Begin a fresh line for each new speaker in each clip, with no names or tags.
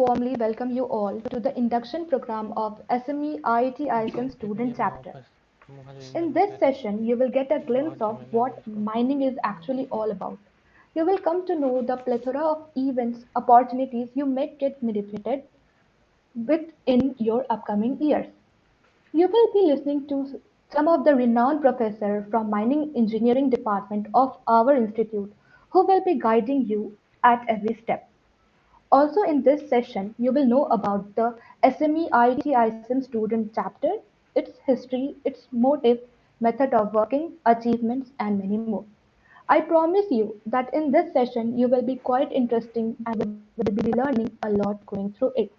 warmly welcome you all to the induction program of SME IIT ISM student chapter. In this session, you will get a glimpse of what mining is actually all about. You will come to know the plethora of events, opportunities you may get benefited with in your upcoming years. You will be listening to some of the renowned professors from mining engineering department of our institute who will be guiding you at every step. Also in this session, you will know about the SME IIT ISM student chapter, its history, its motive, method of working, achievements, and many more. I promise you that in this session, you will be quite interesting and will be learning a lot going through it.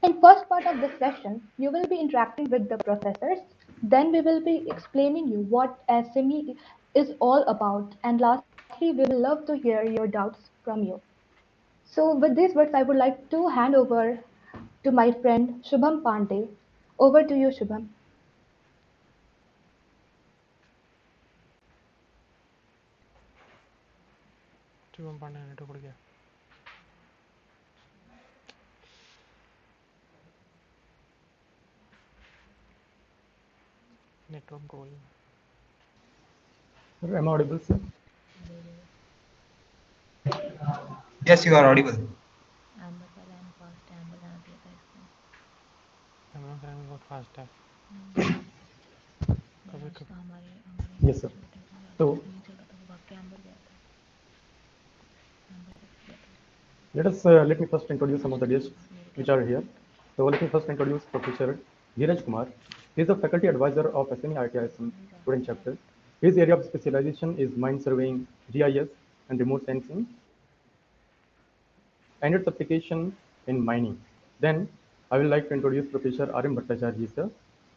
In first part of this session, you will be interacting with the professors. Then we will be explaining you what SME is all about. And lastly, we will love to hear your doubts from you. So, with these words, I would like to hand over to my friend Shubham Pandey. Over to you, Shubham.
Shubham Pandey network उड़ गया network गोल
Sir, am I audible, sir?
Yes, you are audible.
Camera camera बहुत fast है कभी
Yes, sir. So let me first introduce some of the guests which are here. So let me first introduce Professor Dheeraj Kumar. He is a faculty advisor of SME IIT ISM student chapter. His area of specialization is mine surveying, GIS, and remote sensing, and its application in mining. Then I would like to introduce Professor R.M. Bhattacharya, sir.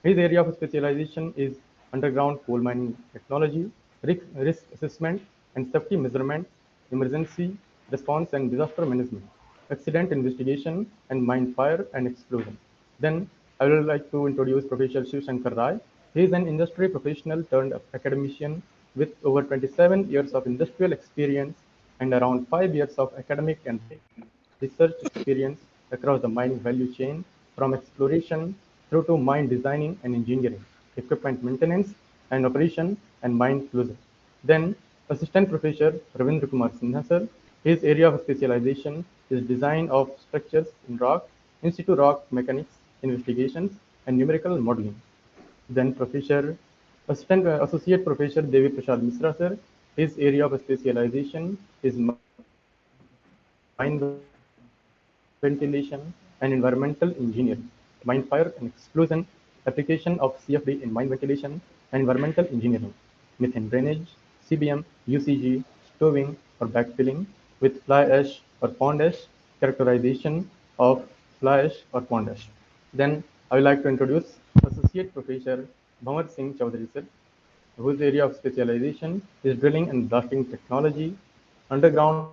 His area of specialization is underground coal mining technology, risk assessment and safety measurement, emergency response and disaster management, accident investigation, and mine fire and explosion. Then I would like to introduce Professor Shiv Shankar Rai. He is an industry professional turned academician with over 27 years of industrial experience and around 5 years of academic and research experience across the mining value chain, from exploration through to mine designing and engineering, equipment maintenance and operation, and mine closure. Then, Assistant Professor Ravindra Kumar Sinha sir. His area of specialization is design of structures in rock, in situ rock mechanics, investigations, and numerical modeling. Then Associate Professor Devi Prasad Misra sir. His area of specialization is mine ventilation and environmental engineering, mine fire and explosion, application of CFD in mine ventilation and environmental engineering, methane drainage, CBM, UCG, stowing or backfilling with fly ash or pond ash, characterization of fly ash or pond ash. Then I would like to introduce Associate Professor Bhamat Singh Chaudhary sir, whose area of specialization is drilling and blasting technology, underground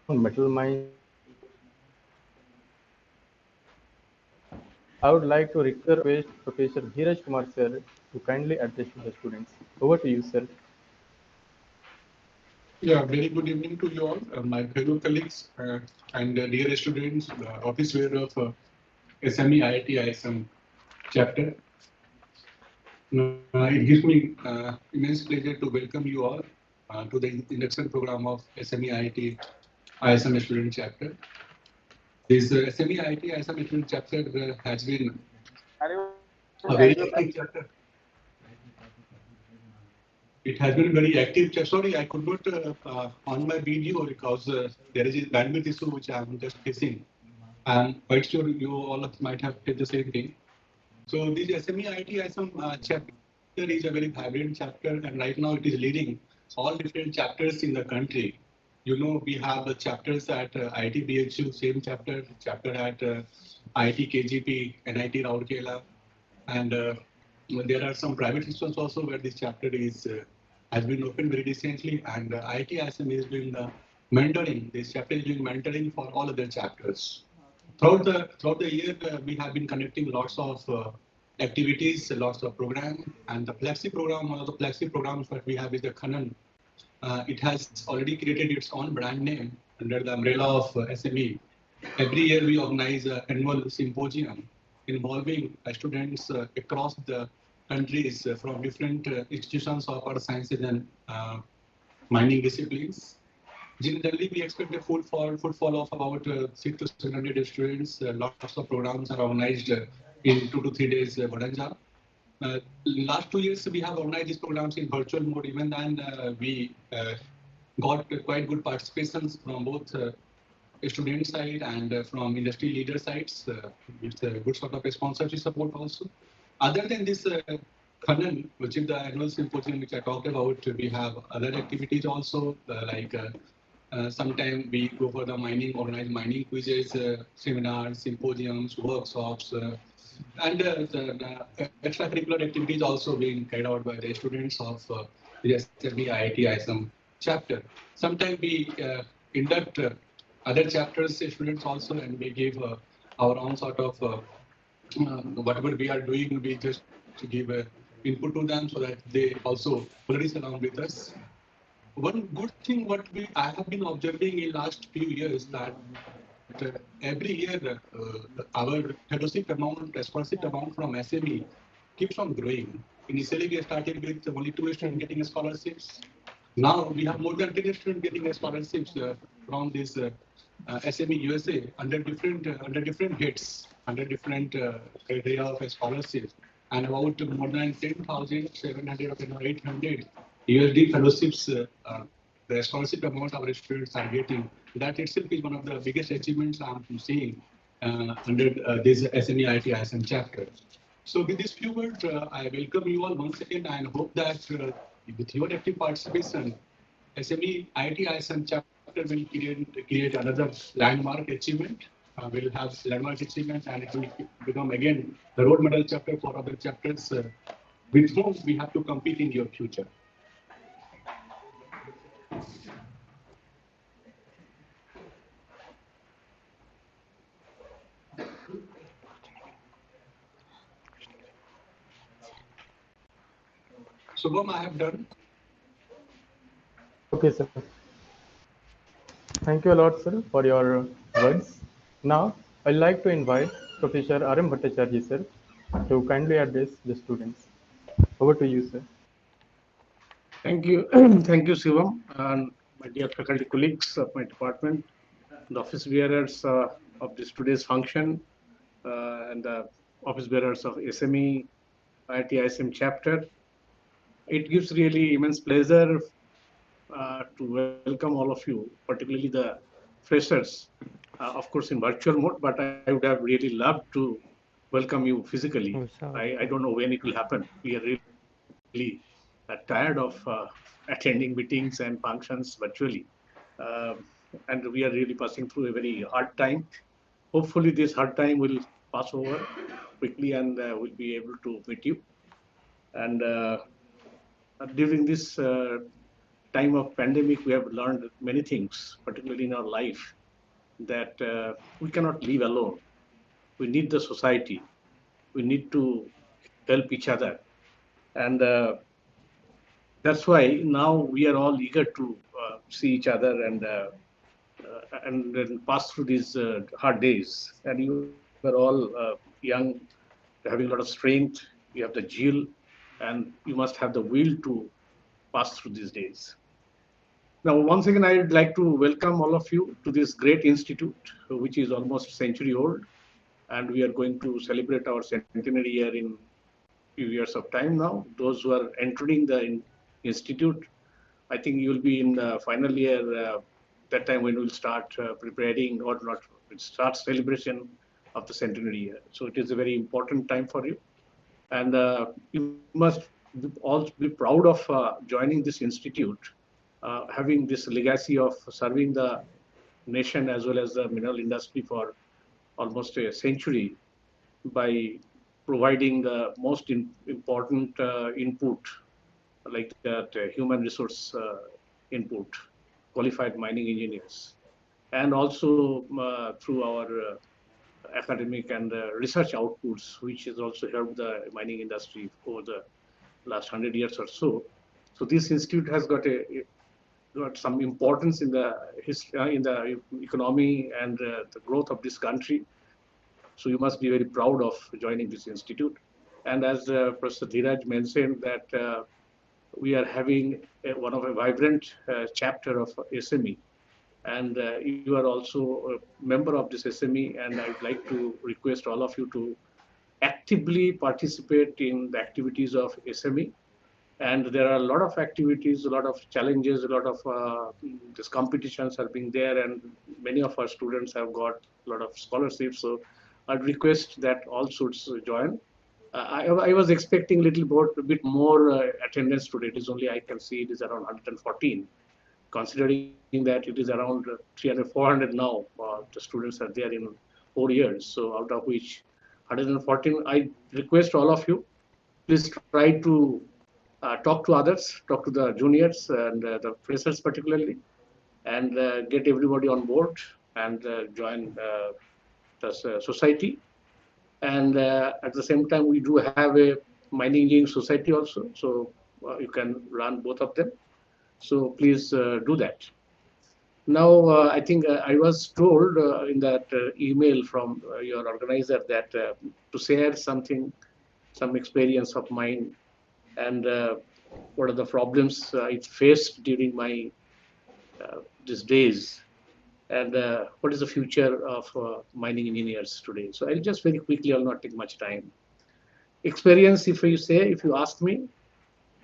metal mines. I would like to request Professor Dheeraj Kumar sir to kindly address to the students. Over to you, sir.
Yeah, very good evening to you all, my fellow colleagues and dear students, office wear of SME IIT ISM chapter. It gives me immense pleasure to welcome you all to the induction program of SME IIT ISM student chapter. This SME IIT ISM student chapter has been a very active chapter. It has been very active. Sorry, I could not on my video because there is a bandwidth issue which I am just facing. I'm quite sure you all might have faced the same thing. So this SME IIT ISM chapter is a very vibrant chapter, and right now it is leading all different chapters in the country. You know, we have the chapters at IIT BHU, same chapter at IIT KGP, NIT Rourkela, and there are some private institutions also where this chapter is has been opened very recently, and IIT ISM is doing the mentoring. This chapter is doing mentoring for all other chapters. throughout the year, we have been conducting lots of activities, lots of programs, and the flagship program, one of the flagship programs that we have is the Khanan. It has already created its own brand name under the umbrella of SME. Every year we organize an annual symposium involving students across the countries from different institutions of earth sciences and mining disciplines. Generally, we expect a footfall of about 600 to 700 students. Lots of programs are organized in 2 to 3 days Vadanja. Last 2 years, we have organized these programs in virtual mode. Even then, we got quite good participations from both student side and from industry leader sides. It's a good sort of a sponsorship support also. Other than this Khanan, which is the annual symposium which I talked about, we have other activities also, sometime we go for the mining, organized mining quizzes, seminars, symposiums, workshops, and the extracurricular activities also being carried out by the students of the SME IIT ISM chapter. Sometimes we induct other chapters students also, and we give our own sort of whatever we are doing, we just give input to them so that they also flourish along with us. One good thing what I have been observing in last few years that every year our fellowship amount, scholarship amount from SME keeps on growing. Initially, we started with only 2 students getting scholarships. Now we have more than 10 students getting scholarships from this SME USA under different heads, under different criteria of scholarships, and about more than 10,700 or 800 USD fellowships. The scholarship amount our students are getting, that itself is one of the biggest achievements I'm seeing under this SME IIT ISM chapter. So with these few words, I welcome you all once again and hope that with your active participation, SME IIT ISM chapter will create another landmark achievement. We'll have landmark achievement and it will become again the role model chapter for other chapters with whom we have to compete in your future. Shubham, I have done.
Okay, sir. Thank you a lot, sir, for your words. Now, I'd like to invite Professor R.M. Bhattacharya, sir, to kindly address the students. Over to you, sir.
Thank you. Thank you, Shivam, and my dear faculty colleagues of my department, the office bearers of this today's function, and the office bearers of SME IIT ISM chapter. It gives really immense pleasure to welcome all of you, particularly the freshers, of course in virtual mode, but I would have really loved to welcome you physically. I don't know when it will happen. We are really tired of attending meetings and functions virtually. And we are really passing through a very hard time. Hopefully this hard time will pass over quickly and we'll be able to meet you. And during this time of pandemic, we have learned many things, particularly in our life, that we cannot live alone. We need the society. We need to help each other. And that's why now we are all eager to see each other and pass through these hard days. And you are all young, having a lot of strength. You have the zeal, and you must have the will to pass through these days. Now, once again, I would like to welcome all of you to this great institute, which is almost a century old, and we are going to celebrate our centenary year in few years of time now. Those who are entering the institute, I think you will be in the final year. That time when we'll start preparing or not, start celebration of the centenary year. So it is a very important time for you, and you must all be proud of joining this institute, having this legacy of serving the nation as well as the mineral industry for almost a century by providing the most important input like that human resource input, qualified mining engineers, and also through our academic and research outputs, which has also helped the mining industry over the last 100 years or so. So this institute has got some importance in the in the economy and the growth of this country. So you must be very proud of joining this institute. And as Professor Dhiraj mentioned, that we are having one of a vibrant chapter of SME, and you are also a member of this SME, and I'd like to request all of you to actively participate in the activities of SME. And there are a lot of activities, a lot of challenges, a lot of these competitions are being there, and many of our students have got a lot of scholarships. So I'd request that all should join. I was expecting a bit more attendance today. It is only, I can see it is around 114, considering that it is around 300, 400 now. The students are there in 4 years. So out of which 114, I request all of you, please try to talk to others, talk to the juniors and the freshers particularly, and get everybody on board and join the society. And at the same time, we do have a mining engineering society also, so you can run both of them. So please do that. Now, I think I was told in that email from your organizer that to share something, some experience of mine, and what are the problems I faced during my these days, and what is the future of mining engineers today. So I'll just very quickly, I'll not take much time. Experience, if you ask me,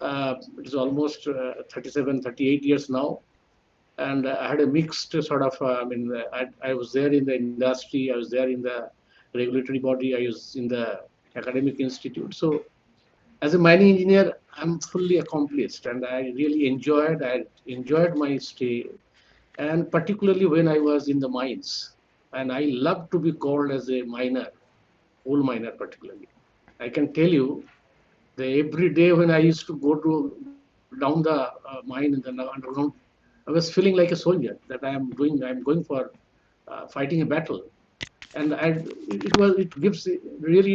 it is almost 37, 38 years now. And I had a mixed sort of, I was there in the industry, I was there in the regulatory body, I was in the academic institute. So as a mining engineer, I'm fully accomplished, and I really enjoyed my stay, and particularly when I was in the mines. And I love to be called as a miner, coal miner particularly. I can tell you that every day when I used to go down the mine in the underground, I was feeling like a soldier, that I'm going for fighting a battle. And it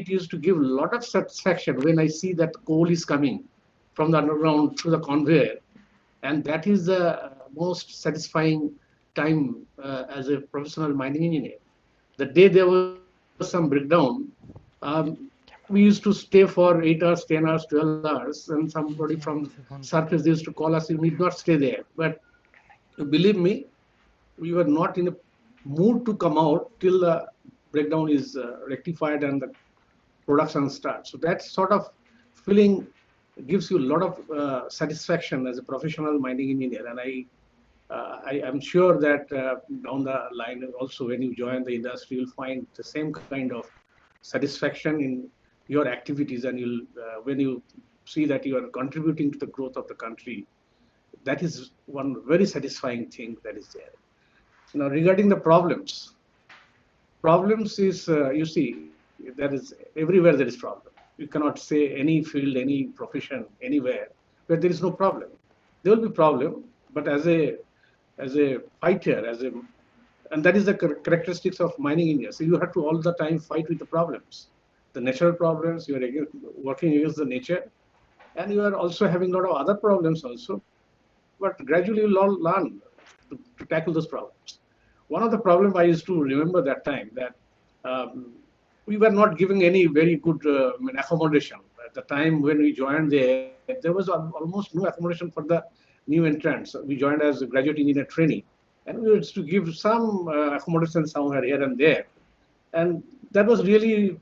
used to give a lot of satisfaction when I see that coal is coming from the underground through the conveyor. And that is the most satisfying time as a professional mining engineer. The day there was some breakdown, we used to stay for 8 hours, 10 hours, 12 hours, and somebody from surface used to call us, you need not stay there. But believe me, we were not in a mood to come out till the breakdown is rectified and the production starts. So that sort of feeling gives you a lot of satisfaction as a professional mining engineer. And I am sure that down the line also, when you join the industry, you'll find the same kind of satisfaction in your activities, and when you see that you are contributing to the growth of the country, that is one very satisfying thing that is there. Now, regarding the problems is, you see, there is everywhere there is problem. You cannot say any field, any profession, anywhere where there is no problem. There will be problem, but as a fighter, and that is the characteristics of mining engineers. So you have to all the time fight with the problems, the natural problems. You are working against the nature, and you are also having a lot of other problems also. But gradually you'll all learn to tackle those problems. One of the problems I used to remember that time, that we were not giving any very good accommodation. At the time when we joined there was almost no accommodation for the new entrants. We joined as a graduate engineer trainee, and we used to give some accommodation somewhere here and there. And that was really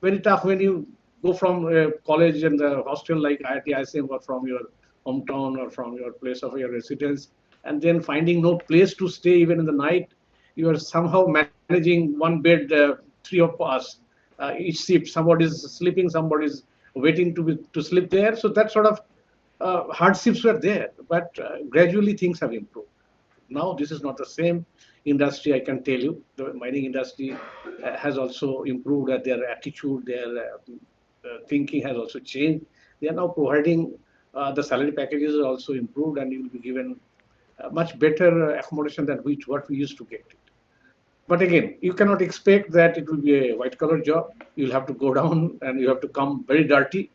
very tough when you go from a college and the hostel like IIT ISM, or from your hometown or from your place of your residence, and then finding no place to stay even in the night. You are somehow managing one bed, 3 of us, each shift. Somebody is sleeping, somebody is waiting to sleep there. So that sort of hardships were there, but gradually things have improved. Now this is not the same industry, I can tell you. The mining industry has also improved, their attitude, their thinking has also changed. They are now providing the salary packages are also improved, and you will be given much better accommodation than what we used to get. But again, you cannot expect that it will be a white collar job. You'll have to go down and you have to come very dirty.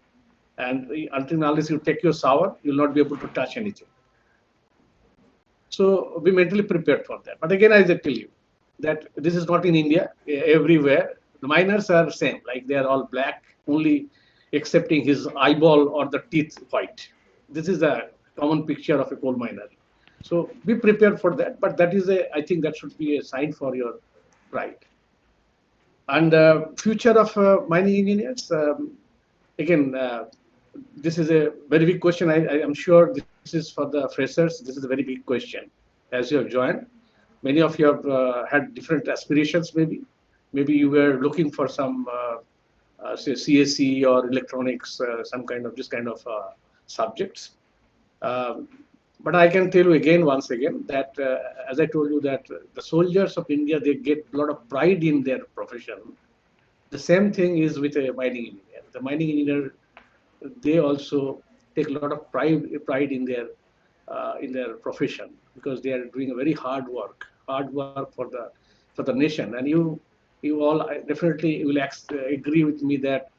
And until unless you take your shower, you'll not be able to touch anything. So be mentally prepared for that. But again, as I tell you, that this is not in India. Everywhere, the miners are same. Like they are all black, only excepting his eyeball or the teeth white. This is a common picture of a coal miner. So be prepared for that. But that is I think that should be a sign for your pride. And future of mining engineers. Again, this is a very big question. I am sure this is for the freshers. This is a very big question. As you have joined, many of you have had different aspirations. Maybe you were looking for some say CSE or electronics, some kind of this kind of subjects. But I can tell you again, once again, that as I told you, that the soldiers of India, they get a lot of pride in their profession. The same thing is with a mining engineer. The mining engineer, they also take a lot of pride in their profession, because they are doing a very hard work for the nation. And you all definitely will agree with me that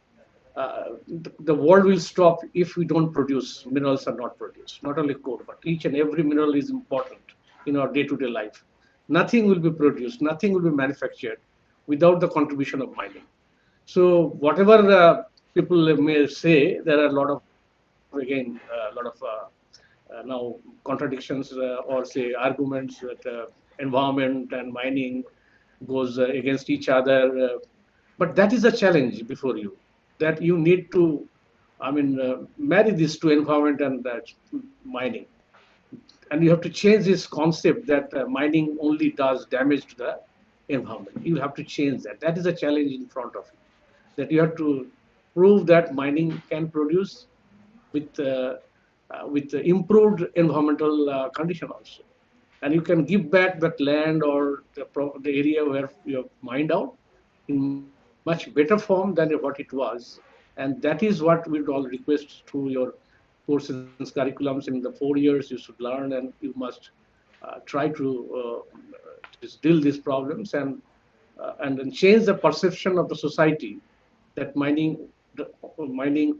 the world will stop if we don't produce. Minerals are not produced, not only coal, but each and every mineral is important in our day-to-day life. Nothing will be produced, nothing will be manufactured without the contribution of mining. So whatever people may say, there are a lot of now contradictions or say arguments that environment and mining goes against each other. But that is a challenge before you, that you need to, marry these two, environment and mining. And you have to change this concept that mining only does damage to the environment. You have to change that. That is a challenge in front of you, that you have to prove that mining can produce with improved environmental condition also. And you can give back that land or the area where you have mined out in much better form than what it was. And that is what we would all request through your courses and curriculums. In the 4 years, you should learn, and you must try to deal these problems and then change the perception of the society that mining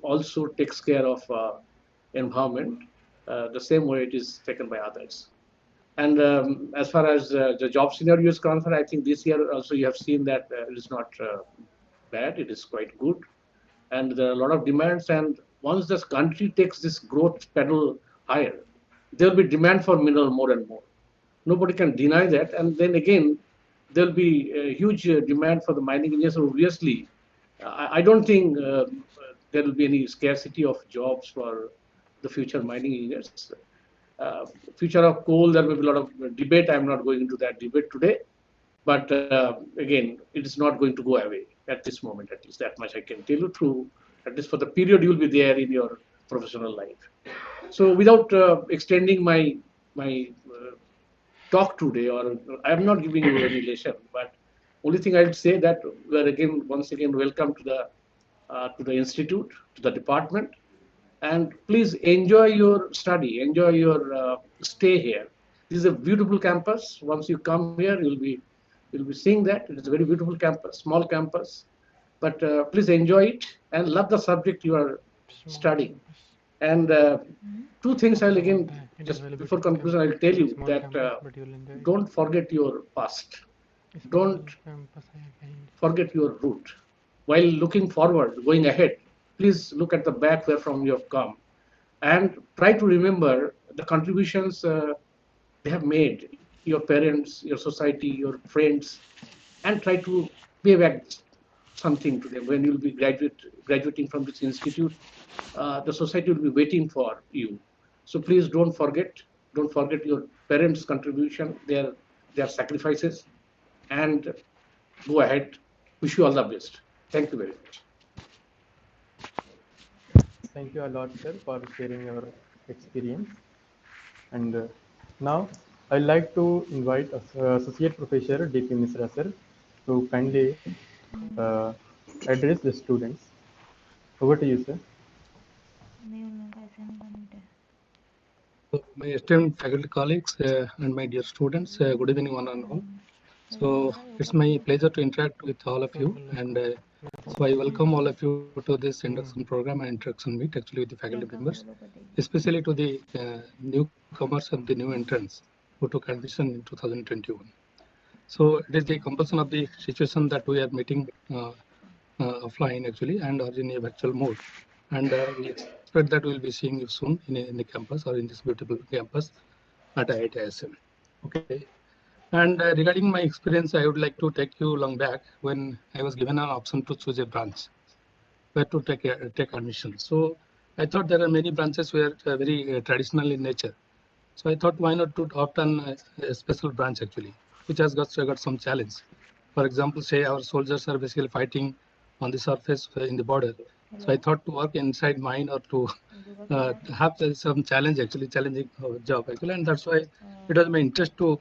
also takes care of environment the same way it is taken by others. And as far as the job scenario is concerned, I think this year also you have seen that it is not bad, it is quite good. And there are a lot of demands. And once this country takes this growth pedal higher, there will be demand for mineral more and more. Nobody can deny that. And then again, there will be a huge demand for the mining engineers. Obviously, I don't think there will be any scarcity of jobs for the future mining engineers. Future of coal, there will be a lot of debate. I'm not going into that debate today. But again, it is not going to go away at this moment, at least that much I can tell you, through, at least for the period you will be there in your professional life. So without extending my talk today, or I'm not giving you any lesson, but only thing I'd say that we are again, once again, welcome to the institute, to the department, and please enjoy your study, enjoy your stay here. This is a beautiful campus. Once you come here, you'll be seeing that it is a very beautiful campus, small campus. But please enjoy it and love the subject you are studying. And two things I'll again, just before conclusion, I'll tell you that don't forget your past. Don't forget your root. While looking forward, going ahead, please look at the back where from you have come, and try to remember the contributions they have made, your parents, your society, your friends, and try to pay back something to them. When you'll be graduating from this institute, the society will be waiting for you. So please don't forget your parents' contribution, their sacrifices, and go ahead. Wish you all the best. Thank you very much.
Thank you a lot, sir, for sharing your experience. And now I'd like to invite Associate Professor D.P. Misra, sir, to kindly address the students. Over to you, sir.
My esteemed faculty colleagues and my dear students, good evening, one and all.
So it's my pleasure to interact with all of you, and so I welcome all of you to this induction program and introduction meet actually with the faculty members, especially to the newcomers and the new entrants who took admission in 2021. So it is the compulsion of the situation that we are meeting offline actually and or in a virtual mode, and we expect that we'll be seeing you soon in the campus or in this beautiful campus at IIT ISM. Okay. And regarding my experience, I would like to take you long back when I was given an option to choose a branch where to take admission. So I thought there are many branches were very traditional in nature. So I thought why not to opt on a special branch actually, which has got some challenge. For example, say our soldiers are basically fighting on the surface in the border. So I thought to work inside mine or to have some challenge actually, challenging job actually, and that's why it was my interest to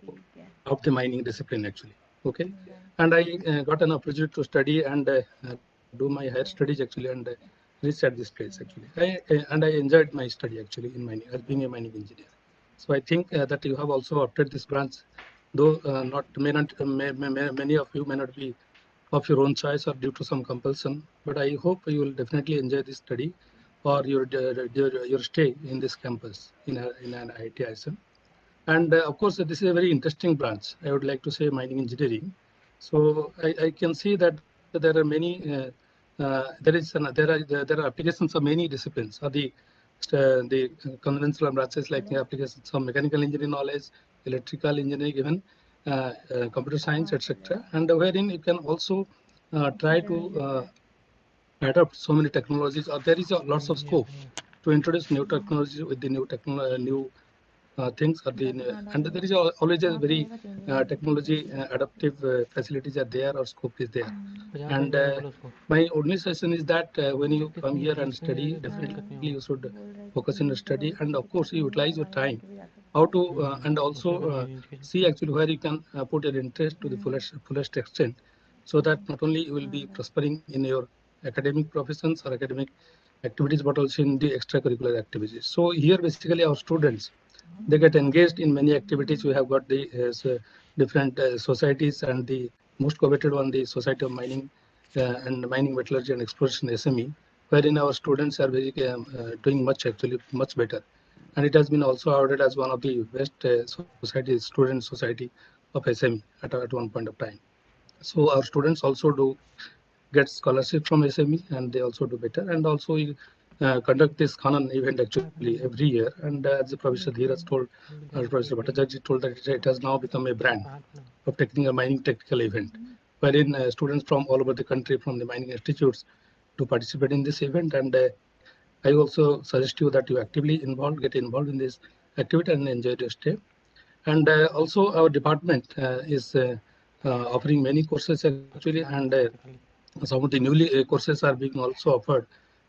of the mining discipline actually. Okay, and I got an opportunity to study and do my higher studies actually, and reach at this place actually. And I enjoyed my study actually in mining as being a mining engineer. So I think that you have also opted this branch, though not may not many of you may not be of your own choice or due to some compulsion. But I hope you will definitely enjoy this study or your stay in this campus in an IIT ISM. And of course, this is a very interesting branch. I would like to say mining engineering. So I can see that there are many, there are applications of many disciplines, or the conventional branches like the applications of mechanical engineering knowledge, electrical engineering, even computer science, etc. And wherein you can also try to adopt so many technologies, or there is lots of scope to introduce new technologies with the new things are the and there is always a very technology adaptive facilities are there or scope is there. And my only suggestion is that when you come here and study, definitely you should focus in your study, and of course you utilize your time how to and also see actually where you can put your interest to the fullest extent, so that not only you will be prospering in your academic professions or academic activities, but also in the extracurricular activities. So here basically our students, they get engaged in many activities. We have got the different societies, and the most coveted one, the Society of Mining and Mining Metallurgy and Exploration SME, wherein our students are very, doing much actually much better, and it has been also awarded as one of the best student society of SME at one point of time. So our students also do get scholarship from SME, and they also do better. And also we conduct this Khanan event actually every year. And as the Professor Dheeraj told, Professor Bhattacharya told that it has now become a brand of technical mining technical event, wherein students from all over the country from the mining institutes to participate in this event. And I also suggest you that you actively get involved in this activity and enjoy your stay. And also our department is offering many courses actually, and some of the newly courses are being also offered,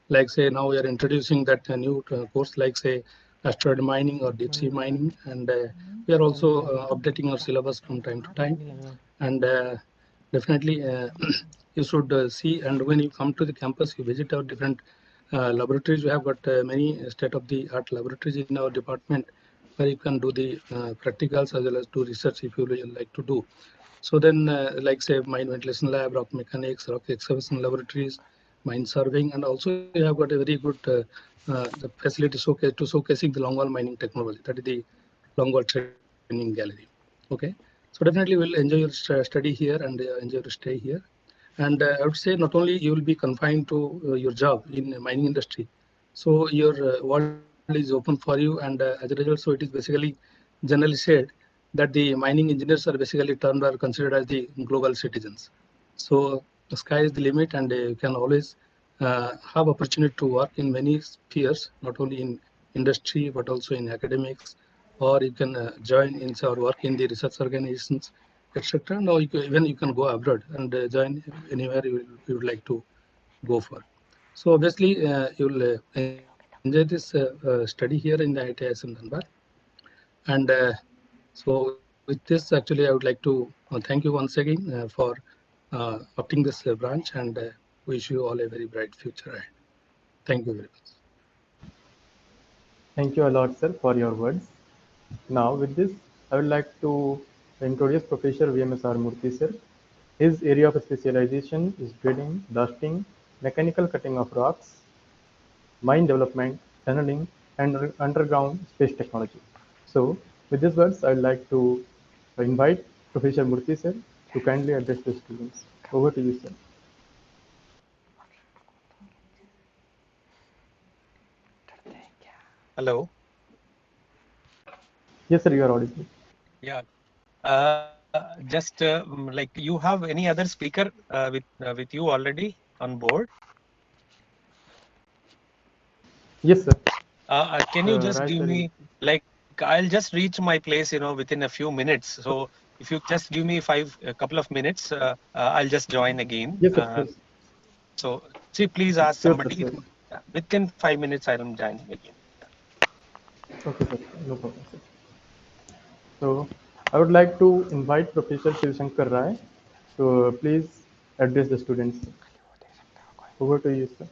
like say now we are introducing that new course like say asteroid mining or deep sea mining, and we are also updating our syllabus from time to time. And definitely you should see, and when you come to the campus, you visit our different laboratories. We have got many state-of-the-art laboratories in our department where you can do the practicals as well as do research if you really like to do. So then, like say, mine ventilation lab, rock mechanics, rock excavation laboratories, mine surveying, and also you have got a very good the facility showcasing the longwall mining technology. That is the longwall training gallery. Okay, so definitely we'll enjoy your study here and enjoy your stay here. And I would say not only you will be confined to your job in the mining industry, so your world is open for you. And as a result, so it is basically generally said that the mining engineers are basically termed or considered as the global citizens. So the sky is the limit, and you can always have opportunity to work in many spheres, not only in industry but also in academics, or you can join in or work in the research organizations, etc. Now even you can go abroad and join anywhere you would like to go for. So obviously you'll enjoy this study here in the IIT ISM Dhanbad. And so with this, actually, I would like to thank you once again for opting this branch, and wish you all a very bright future ahead. Thank you very much.
Thank you a lot, sir, for your words. Now, with this, I would like to introduce Professor VMSR Murthy sir. His area of specialization is drilling, blasting, mechanical cutting of rocks, mine development, tunneling, and underground space technology. So, with these words, I would like to invite Professor Murthy sir to kindly address the students. Over to you, sir.
Hello.
Yes, sir, you are audible.
Yeah. Just like you have any other speaker with you already on board?
Yes, sir.
Can you just
Right,
give
sir.
me like I'll just reach my place, within a few minutes. So if you just give me a couple of minutes, I'll just join again.
Yes, sir. Sure,
So see, please ask
sure, sir.
somebody.
Sure.
Within 5 minutes, I'm joining again.
Okay, sir. No problem, sir. So, I would like to invite Professor Shiv Shankar Rai to please address the students. Over to you, sir.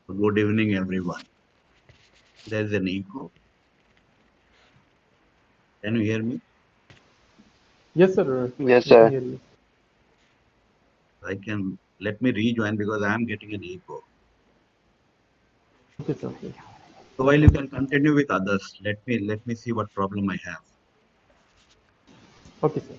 Good evening, everyone. There's an echo. Can you hear me?
Yes, sir.
Yes,
We can
sir.
hear you.
Let me rejoin because I am getting an echo.
Okay, sir. Okay.
So while you can continue with others, let me see what problem I have.
Okay, sir.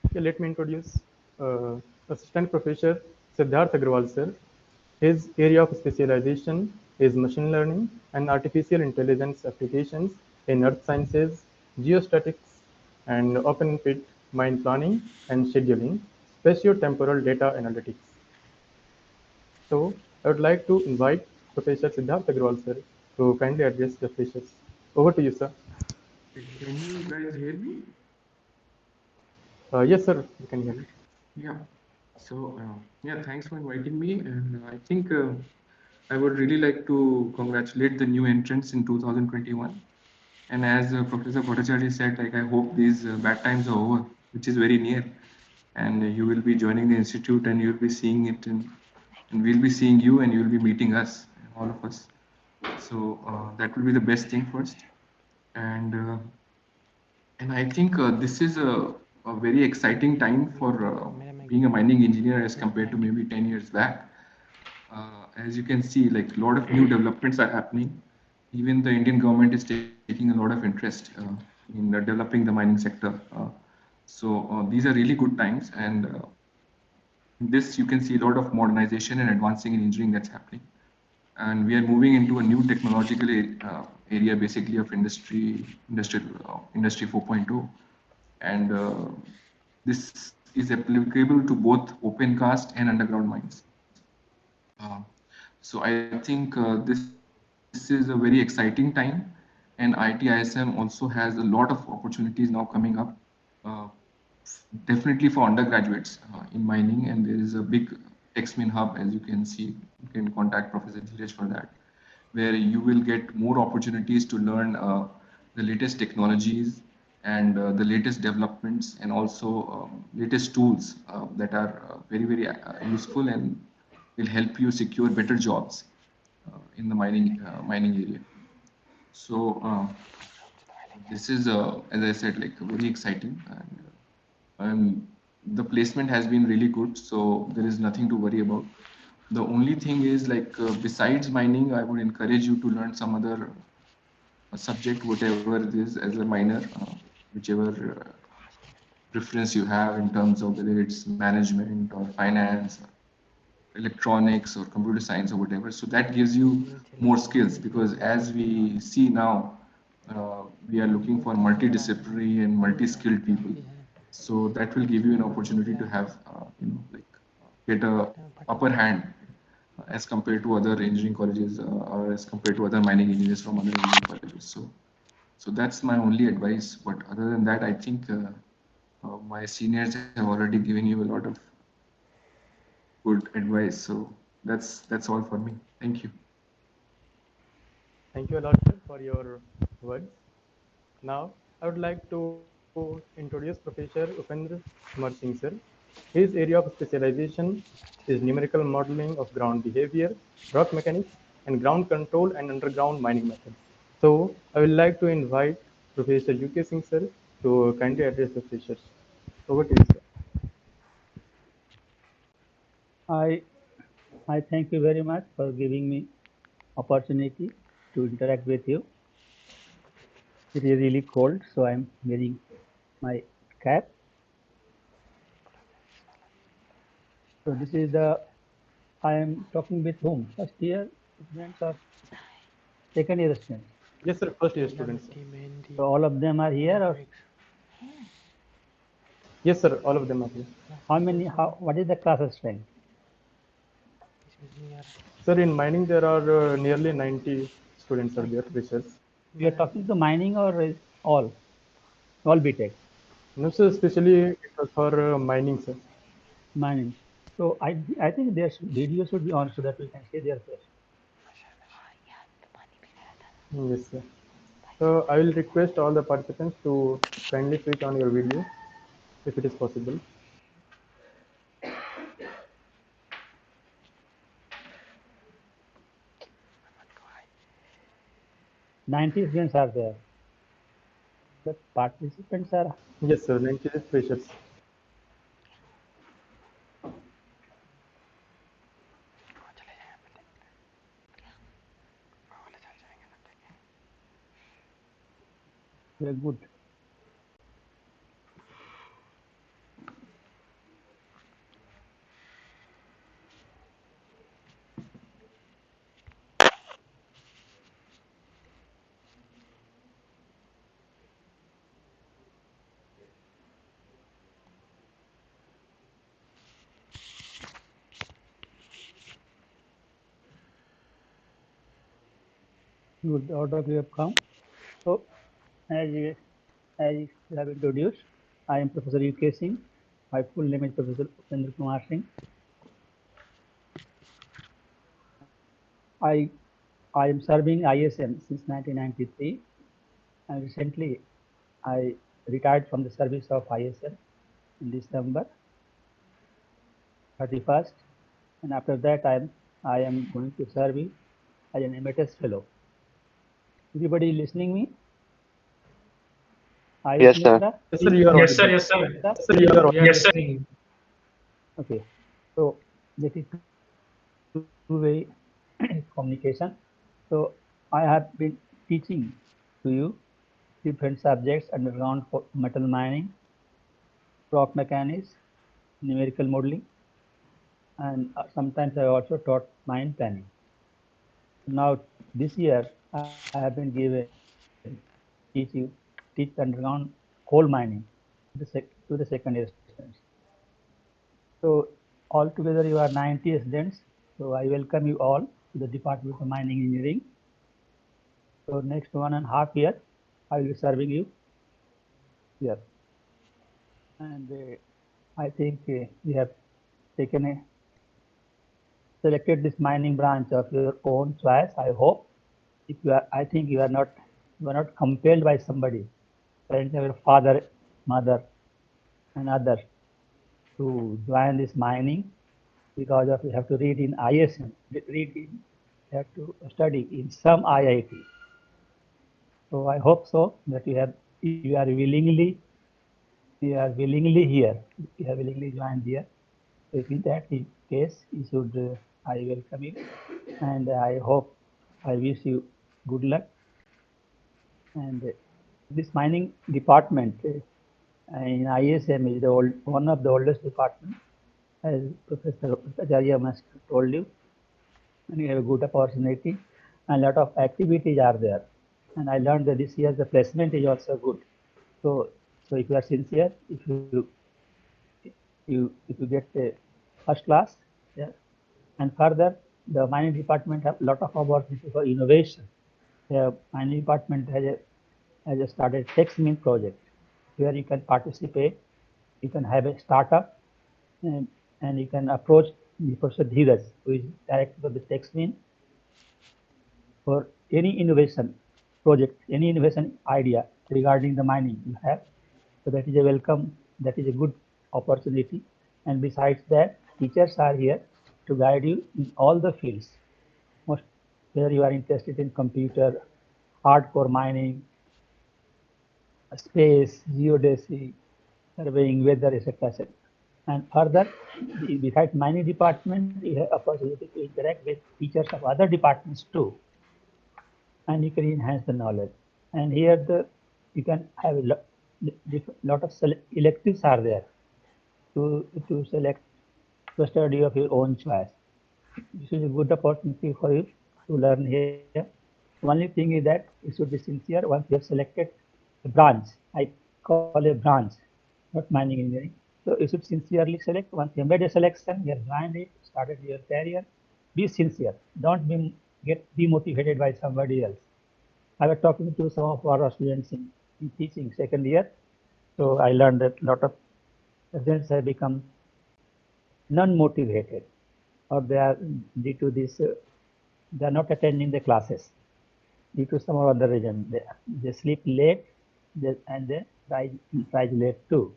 Okay, let me introduce uh, Assistant Professor Siddharth Agrawal, sir. His area of specialization is machine learning and artificial intelligence applications in earth sciences, geostatics, and open pit mine planning and scheduling, spatio-temporal data analytics. So, I would like to invite Professor Siddharth Agrawal, sir, to kindly address the freshers. Over to you, sir.
Can you guys hear me?
Yes, sir, you can hear me.
Yeah. So, yeah, thanks for inviting me. And I think I would really like to congratulate the new entrants in 2021. And as Professor Bhattacharya said, like I hope these bad times are over, which is very near. And you will be joining the institute, and you'll be seeing it, and we'll be seeing you, and you'll be meeting us, all of us. So that will be the best thing first. And I think this is a very exciting time for being a mining engineer as compared to maybe 10 years back. As you can see, like a lot of new developments are happening. Even the Indian government is taking a lot of interest in developing the mining sector. So these are really good times, and in this you can see a lot of modernization and advancing in engineering that's happening. And we are moving into a new technological area, basically of industry 4.0, and this is applicable to both open cast and underground mines. Uh, so I think this is a very exciting time, and IIT ISM also has a lot of opportunities now coming up, uh, definitely for undergraduates in mining. And there is a big TechSmin hub, as you can see. You can contact Professor Dheeraj for that, where you will get more opportunities to learn the latest technologies and the latest developments, and also latest tools that are very useful and will help you secure better jobs in the mining area. So this is, as I said, like very exciting, and the placement has been really good. So there is nothing to worry about. The only thing is, like, besides mining, I would encourage you to learn some other subject, whatever it is, as a minor, whichever preference you have in terms of whether it's management or finance, electronics or computer science or whatever. So that gives you more skills, because as we see now, we are looking for multidisciplinary and multi-skilled people. So that will give you an opportunity to have, get a upper hand as compared to other engineering colleges, or as compared to other mining engineers from other engineering colleges. So that's my only advice. But other than that, I think my seniors have already given you a lot of good advice. So that's all for me. Thank you.
Thank you a lot, sir, for your words. Now, I would like to introduce Professor Upendra Kumar Singh, sir. His area of specialization is numerical modeling of ground behavior, rock mechanics, and ground control and underground mining methods. So I would like to invite Professor UK Singh sir to kindly address the freshers. Over to you, sir.
I thank you very much for giving me opportunity to interact with you. It is really cold, so I'm wearing my cap. So this is I am talking with whom? First year students or second year students?
Yes, sir. First year students.
So all of them are here, or
Yes, sir. All of them are here.
how many? What is the class strength?
Sir, in mining there are nearly 90 students are there, freshers.
You are talking to mining or is all BTech?
No, sir. Especially it was for mining, sir.
Mining. So I think their video should be on so that we can see their face.
Yes, sir. So I will request all the participants to kindly switch on your video if it is possible.
90 students are there. The participants are.
Yes, sir. 90 freshers.
Very good. Good. Out of you have come. So as you have introduced, I am Professor UK Singh. My full name is Professor Upendra Kumar Singh. I am serving ISM since 1993, and recently I retired from the service of ISM in December 31st, and after that I am going to serve as an emeritus fellow. Everybody listening me?
Yes, sir.
Yes, sir. You are
Yes, sir.
audible.
Yes, sir.
Yes, sir. You are
We
audible.
are listening.
Okay, so that is two-way communication. So I have been teaching to you different subjects: underground metal mining, rock mechanics, numerical modeling, and sometimes I also taught mine planning. Now this year I have been given teach underground coal mining to the second year students. So altogether you are 90 students. So I welcome you all to the Department of Mining Engineering. So next 1.5 years I will be serving you here. And I think we have taken selected this mining branch of your own choice. I hope. If you are, I think you are not compelled by somebody, parents, your father, mother, and others to join this mining because of you have to read in ISM, you have to study in some IIT. So I hope so that you are willingly here, you have willingly joined here. So if in that case, you should I welcome you, and I hope I wish you good luck. And this mining department in ISM is one of the oldest departments, as Professor Acharya must have told you, and you have a good opportunity, and a lot of activities are there. And I learned that this year the placement is also good. So if you are sincere, if you get a first class, yeah, and further the mining department have a lot of opportunity for innovation. The mining department has started TechSmin project where you can participate, you can have a startup, and you can approach the Professor Dheeraj, who is director of the TechSmin, for any innovation project, any innovation idea regarding the mining you have. So that is a welcome, that is a good opportunity. And besides that, teachers are here to guide you in all the fields. Most, whether you are interested in computer, hardcore mining, space, geodesy, surveying, weather, etc., etc. And further, besides mining department, you have opportunity to interact with teachers of other departments too, and you can enhance the knowledge. And here you can have a lot of electives are there to select the study of your own choice. This is a good opportunity for you to learn here. Only thing is that you should be sincere once you have selected a branch. I call a branch, not mining engineering. So you should sincerely select. Once you have made a selection, you have joined it, started your career. Be sincere. Don't get demotivated by somebody else. I was talking to some of our students in teaching second year. So I learned that a lot of students have become non-motivated, or they are due to this, they are not attending the classes due to some other reason. They sleep late and they rise late too.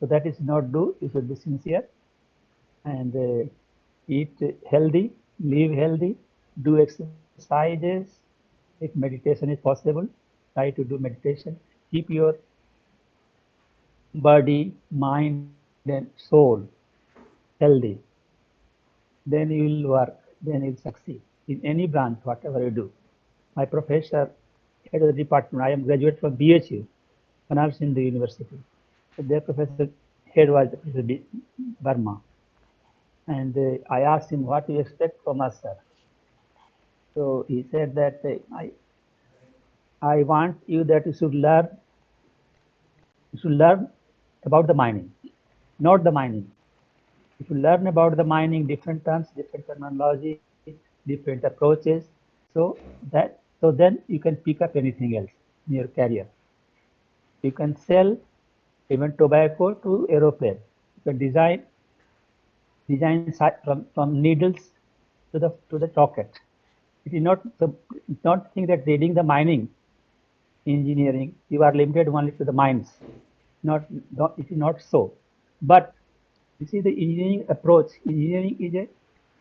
So that is not do. You should be sincere and eat healthy, live healthy, do exercises. If meditation is possible, try to do meditation. Keep your body, mind, and soul healthy. Then you will work, then you will succeed in any branch, whatever you do. My professor, head of the department, I am graduate from BHU, Banaras Hindu University. So their professor, head was Professor Burma. And I asked him, what do you expect from us, sir? So he said that I want you that you should learn about the mining, not the mining. If you learn about the mining, different terms, different terminology, different approaches, so then you can pick up anything else in your career. You can sell even tobacco to aeroplane. You can design from needles to the rocket. It is not so. Not think that reading the mining engineering you are limited only to the mines. Not it is not so. But you see the engineering approach. Engineering is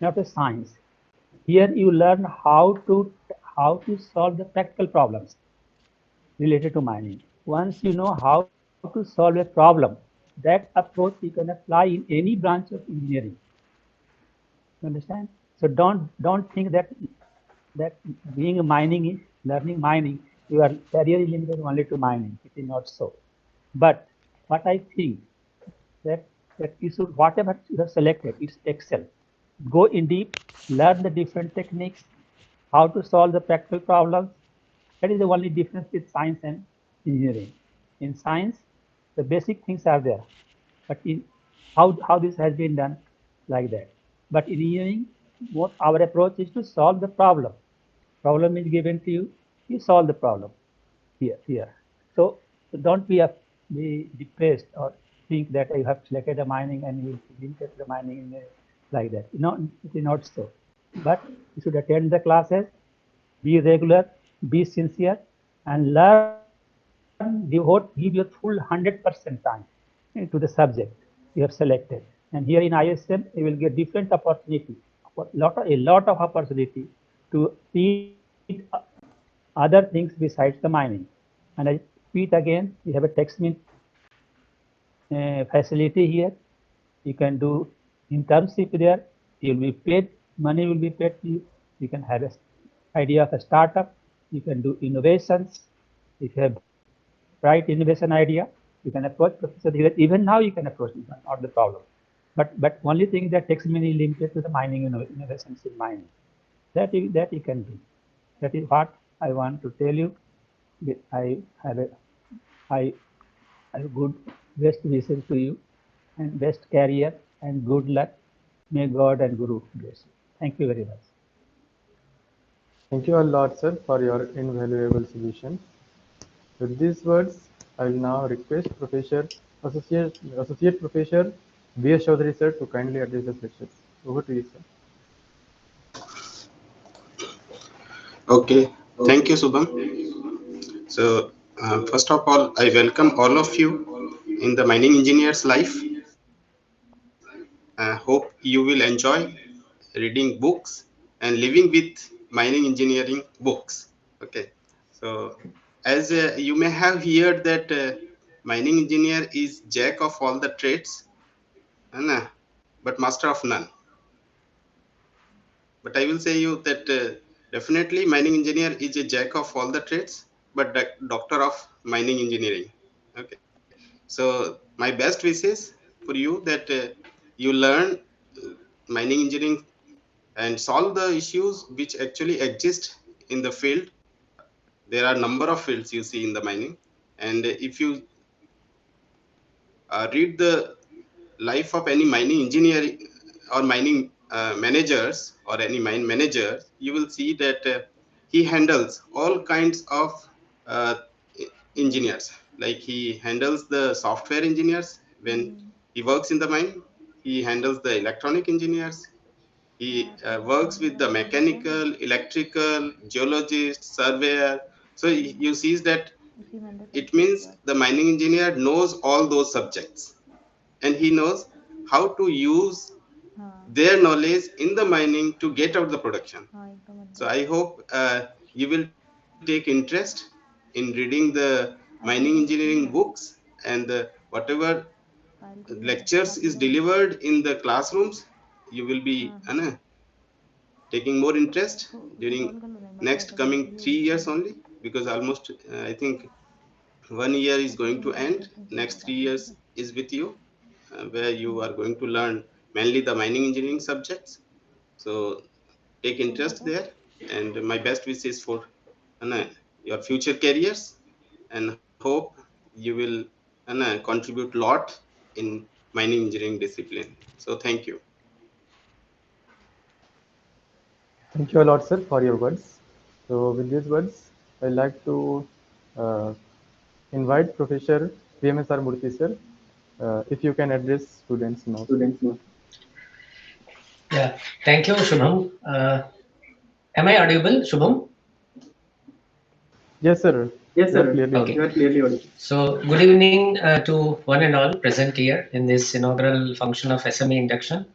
not a science. Here you learn how to solve the practical problems related to mining. Once you know how to solve a problem, that approach you can apply in any branch of engineering. You understand? So don't think that being a mining is learning mining, your career is limited only to mining. It is not so. But what I think that you should, whatever you have selected, it's excel. Go in deep, learn the different techniques, how to solve the practical problems. That is the only difference with science and engineering. In science, the basic things are there, but in how this has been done, like that. But in engineering, what our approach is to solve the problem. Problem is given to you, you solve the problem here. So don't be depressed or think that you have selected a mining and you will limited the mining in like that. No, it is not so. But you should attend the classes, be regular, be sincere, and learn, give your full 100% time to the subject you have selected. And here in ISM, you will get different opportunity, a lot of opportunity to read other things besides the mining. And I repeat again, we have a TextMint facility here. You can do internship there. You will be paid, money will be paid to you. You can have an idea of a startup. You can do innovations. If you have bright innovation idea, you can approach Professor Dheeraj. Even now you can approach him, not the problem. But only thing that takes many limited to the mining innovations in mining. That you can do. That is what I want to tell you. I have good best wishes to you and best career and good luck. May God and Guru bless you. Thank you very much.
Thank you a lot, sir, for your invaluable solutions. With these words, I will now request Associate Professor B.S. Chaudhary, sir, to kindly address the session. Over to you, sir.
Okay, thank you, Subham. So, first of all, I welcome all of you in the Mining Engineer's Life. Hope you will enjoy reading books and living with mining engineering books. Okay, so as you may have heard that mining engineer is jack of all the trades, but master of none. But I will say you that definitely mining engineer is a jack of all the trades, but the doctor of mining engineering. Okay, so my best wishes for you that you learn mining engineering and solve the issues which actually exist in the field. There are number of fields you see in the mining, and if you read the life of any mining engineer or mining managers or any mine manager, you will see that he handles all kinds of uh, engineers. Like he handles the software engineers when he works in the mine. He handles the electronic engineers. He works with the mechanical, electrical, geologist, surveyor. So you see that it means the mining engineer knows all those subjects, and he knows how to use their knowledge in the mining to get out the production. So I hope you will take interest in reading the mining engineering books, and whatever lectures is delivered in the classrooms, you will be taking more interest during next coming 3 years only, because almost I think 1 year is going to end. Next 3 years is with you, where you are going to learn mainly the mining engineering subjects. So take interest there, and my best wishes for your future careers, and hope you will contribute a lot in mining engineering discipline. So thank you.
Thank you a lot, sir, for your words. So, with these words, I'd like to uh, invite Professor PMSR Murthy, sir, if you can address students now, sir.
Yeah, thank you, Shubham. Am I audible, Shubham?
Yes, sir.
Yes,
You are
sir.
clearly
Okay.
audible.
So, good evening to one and all present here in this inaugural function of SME Induction.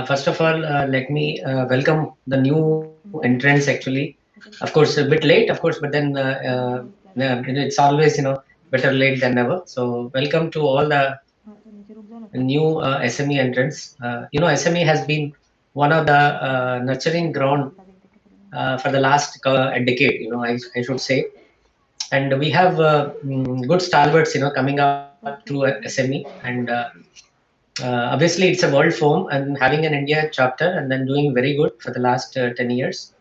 First of all, let me welcome the new entrants actually. Of course, a bit late, of course, but then it's always, better late than never. So, welcome to all the new SME entrants. SME has been one of the nurturing ground for the last decade, I should say. And we have good stalwarts, coming up through SME. And obviously, it's a world form and having an India chapter and then doing very good for the last 10 years,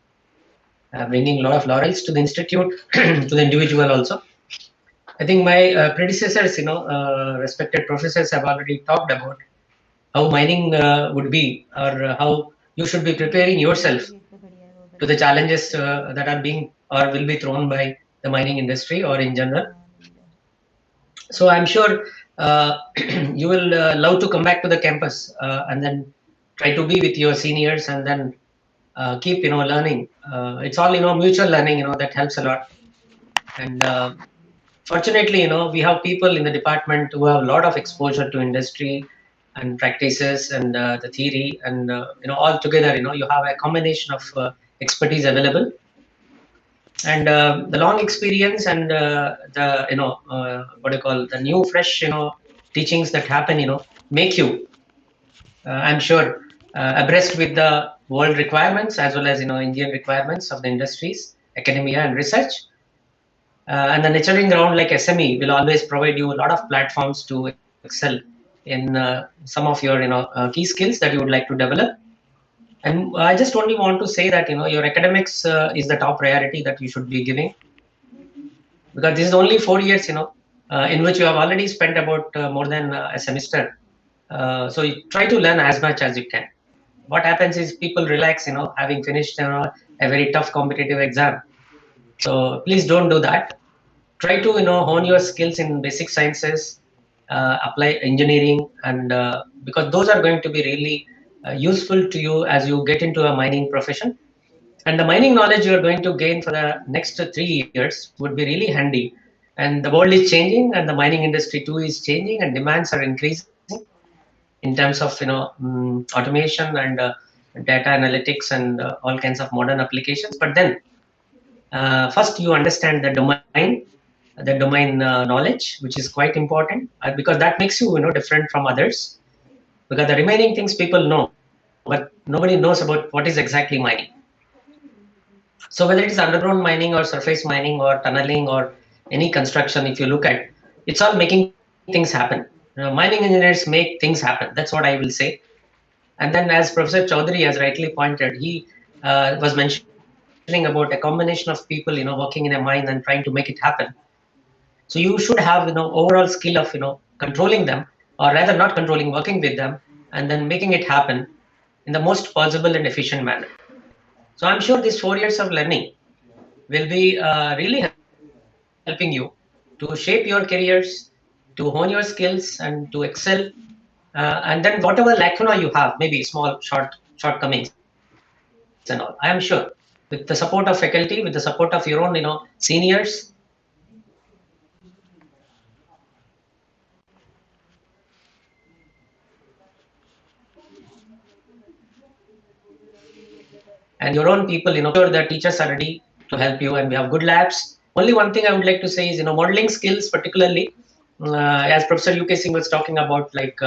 bringing a lot of laurels to the institute, to the individual also. I think my predecessors, respected professors have already talked about how mining would be, or how you should be preparing yourself to the challenges that are being or will be thrown by the mining industry or in general. So I'm sure you will love to come back to the campus and then try to be with your seniors and then keep learning. It's all mutual learning, that helps a lot. And fortunately, we have people in the department who have a lot of exposure to industry and practices and the theory, and all together, you have a combination of expertise available, and the long experience and the what do you call, the new fresh teachings that happen, make you I'm sure abreast with the world requirements as well as Indian requirements of the industries, academia and research. And the nurturing ground like SME will always provide you a lot of platforms to excel in some of your key skills that you would like to develop. And I just only want to say that your academics is the top priority that you should be giving, because this is only 4 years in which you have already spent about more than a semester. So you try to learn as much as you can. What happens is people relax, having finished a very tough competitive exam. So please don't do that. Try to hone your skills in basic sciences, apply engineering, and because those are going to be really useful to you as you get into a mining profession. And the mining knowledge you are going to gain for the next 3 years would be really handy. And the world is changing, and the mining industry too is changing, and demands are increasing. in terms of automation and data analytics and all kinds of modern applications. But then first you understand the domain knowledge, which is quite important because that makes you different from others. Because the remaining things people know, but nobody knows about what is exactly mining. So whether it is underground mining or surface mining or tunneling or any construction, if you look at, it's all making things happen. Mining engineers make things happen. That's what I will say. And then, as Professor Chaudhary has rightly pointed, he was mentioning about a combination of people, working in a mine and trying to make it happen. So you should have, overall skill of, controlling them, or rather not controlling, working with them, and then making it happen in the most possible and efficient manner. So I'm sure these 4 years of learning will be really helping you to shape your careers, to hone your skills, and to excel. And then whatever lacuna you have, maybe small shortcomings and all, I am sure with the support of faculty, with the support of your own, seniors, and your own people, sure that teachers are ready to help you, and we have good labs. Only one thing I would like to say is, modeling skills, particularly as Professor UK Singh was talking about, like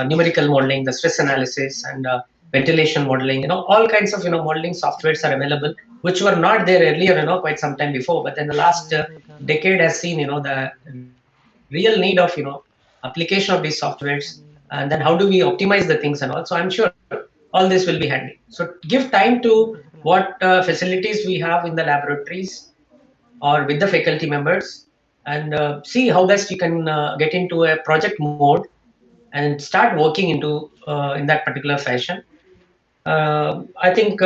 numerical modeling, the stress analysis, and ventilation modeling. All kinds of modeling softwares are available, which were not there earlier, quite some time before. But then the last decade has seen, the real need of application of these softwares, and then how do we optimize the things and all. So I'm sure all this will be handy. So give time to what facilities we have in the laboratories or with the faculty members, and see how best you can get into a project mode and start working into in that particular fashion. I think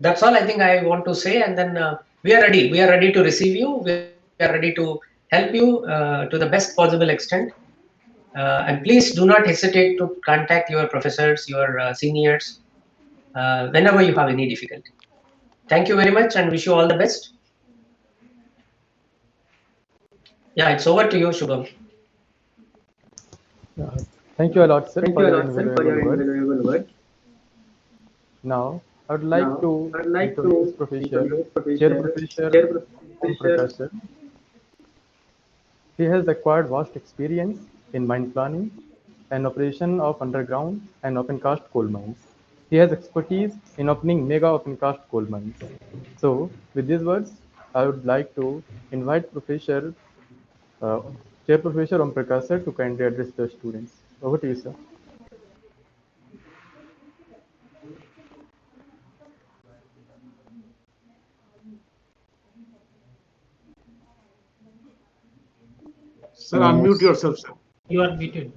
that's all I think I want to say. And then we are ready. We are ready to receive you. We are ready to help you to the best possible extent. And please do not hesitate to contact your professors, your seniors, whenever you have any difficulty. Thank you very much and wish you all the best. Yeah, it's over to you, Shubham.
Thank you a lot, sir,
Thank
for
you a
your
lot, sir, for
invaluable
your
words.
invaluable words.
Now, I would like
Now,
to
I'd like
introduce
to
Professor,
introduce
Chair
Professor,
Professor
Chair
Om
Professor.
Prakash, sir. He has acquired vast experience in mine planning and operation of underground and open-cast coal mines. He has expertise in opening mega open-cast coal mines. So, with these words, I would like to invite uh, Chair Professor Om Prakash, sir, to kindly address the students. Over to you, sir.
Sir, unmute yourself, sir.
You are muted.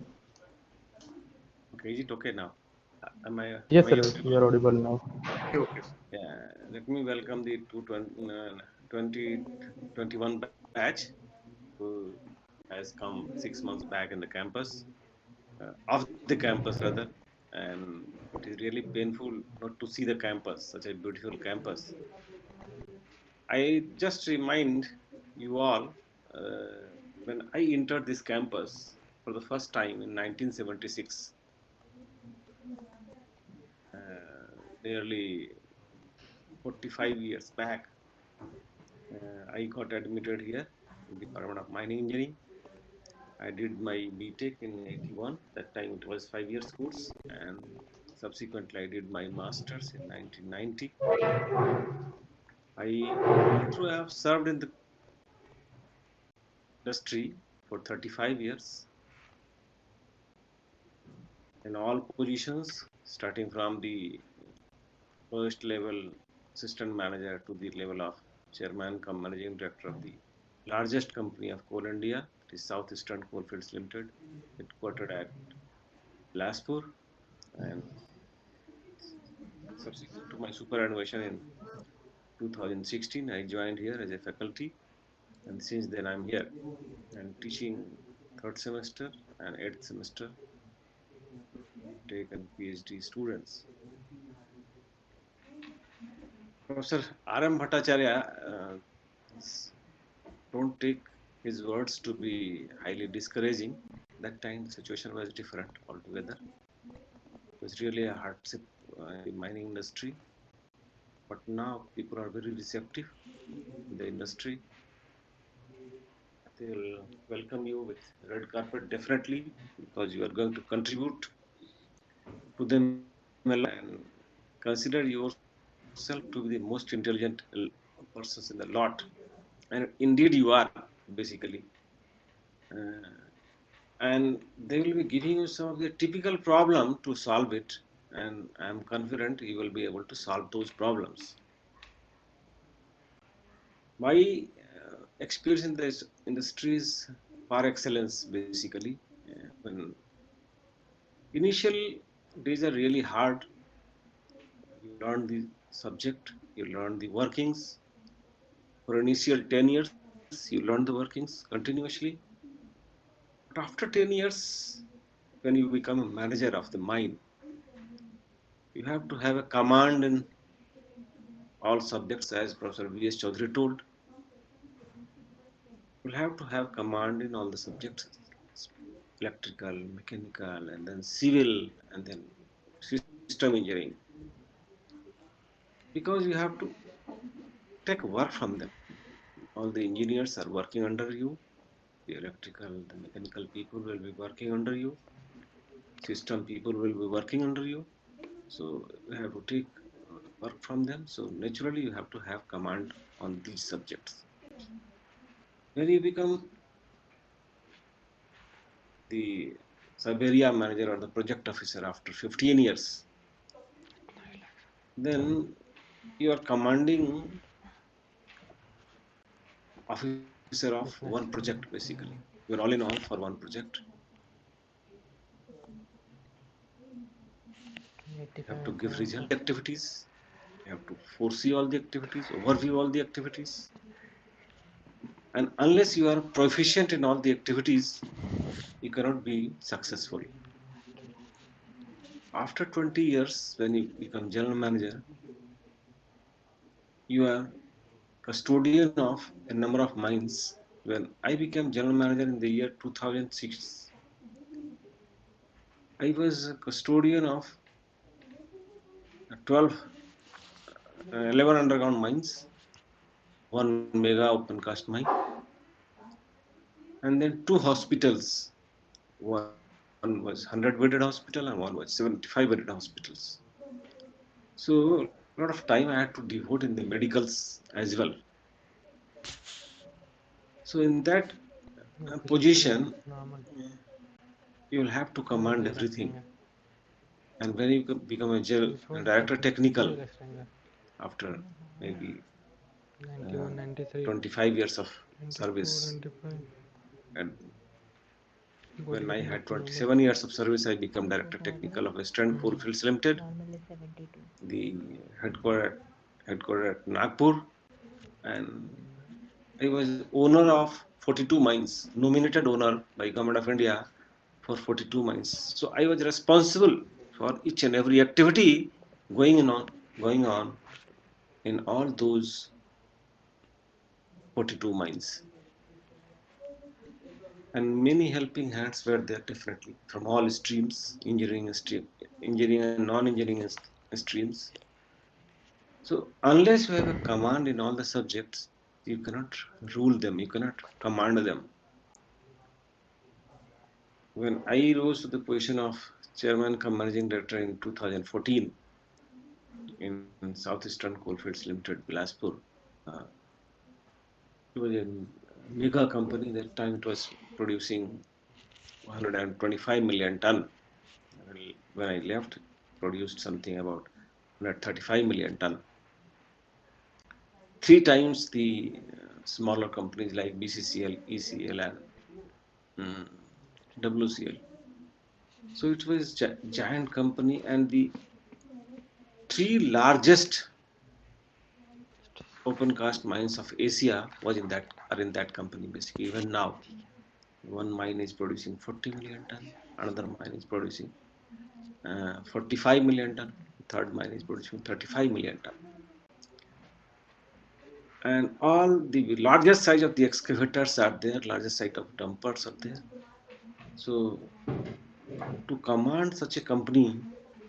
Okay, is it okay now?
Yes,
am I
sir,
audible?
you are audible now.
Okay.
Yeah, let me welcome the 2021 batch who has come 6 months back in the campus, off the campus rather, and it is really painful not to see the campus, such a beautiful campus. I just remind you all when I entered this campus for the first time in 1976, nearly 45 years back. I got admitted here in the Department of Mining Engineering. I did my BTech in 81. That time it was 5 years course, and subsequently I did my masters in 1990. Although I have served in the industry for 35 years in all positions, starting from the first level assistant manager to the level of chairman cum managing director of the largest company of Coal India, that is Southeastern Coalfields Limited, headquartered at Bilaspur. And subsequent to my superannuation in 2016, I joined here as a faculty, and since then I'm here and teaching third semester and eighth semester taken PhD students. Professor R.M. Bhattacharya, don't take his words to be highly discouraging. that time the situation was different altogether. It was really a hardship in the mining industry. But now people are very receptive in the industry. They will welcome you with red carpet definitely, because you are going to contribute to them and consider yourself to be the most intelligent persons in the lot. And indeed you are, basically. And they will be giving you some of the typical problem to solve it, and I am confident you will be able to solve those problems. My experience in this industry is par excellence, basically. When initial days are really hard, you learn the subject, you learn the workings. For initial 10 years, you learn the workings continuously. But after 10 years, when you become a manager of the mine, you have to have a command in all subjects, as Professor V.S. Chaudhary told. You'll have to have command in all the subjects, electrical, mechanical, and then civil, and then system engineering. Because you have to take work from them. All the engineers are working under you. The electrical, the mechanical people will be working under you. System people will be working under you. So you have to take work from them. So naturally you have to have command on these subjects. When you become the sub-area manager or the project officer after 15 years, then you are commanding officer of one project, basically. You are all in all for one project. You have to give result activities. You have to foresee all the activities, overview all the activities. And unless you are proficient in all the activities, you cannot be successful. After 20 years, when you become general manager, you are custodian of a number of mines. When I became general manager in the year 2006, I was a custodian of 11 underground mines, one mega open cast mine, and then two hospitals. One was 100-bedded hospital and one was 75-bedded hospitals. So a lot of time I had to devote in the medicals as well. So in that position, you will have to command everything. And when you become a director technical, after maybe 25 years of service, and when I had 27 years of service, I became director technical of Western Coalfields Limited, the headquartered at Nagpur, and I was owner of 42 mines, nominated owner by Government of India for 42 mines. So I was responsible for each and every activity going on in all those 42 mines. And many helping hands were there, definitely, from all streams, engineering and non-engineering streams. So unless you have a command in all the subjects, you cannot rule them, you cannot command them. When I rose to the position of chairman cum managing director in 2014 in Southeastern Coalfields Limited, Bilaspur, it was a mega company. That time it was producing 125 million ton. When I left, it produced something about 135 million ton. 3 times the smaller companies like BCCL, ECL, and WCL. So it was giant company, and the 3 largest open cast mines of Asia are in that company, basically. Even now, one mine is producing 40 million ton, another mine is producing 45 million ton, third mine is producing 35 million ton. And all the largest size of the excavators are there, largest size of dumpers are there. So to command such a company,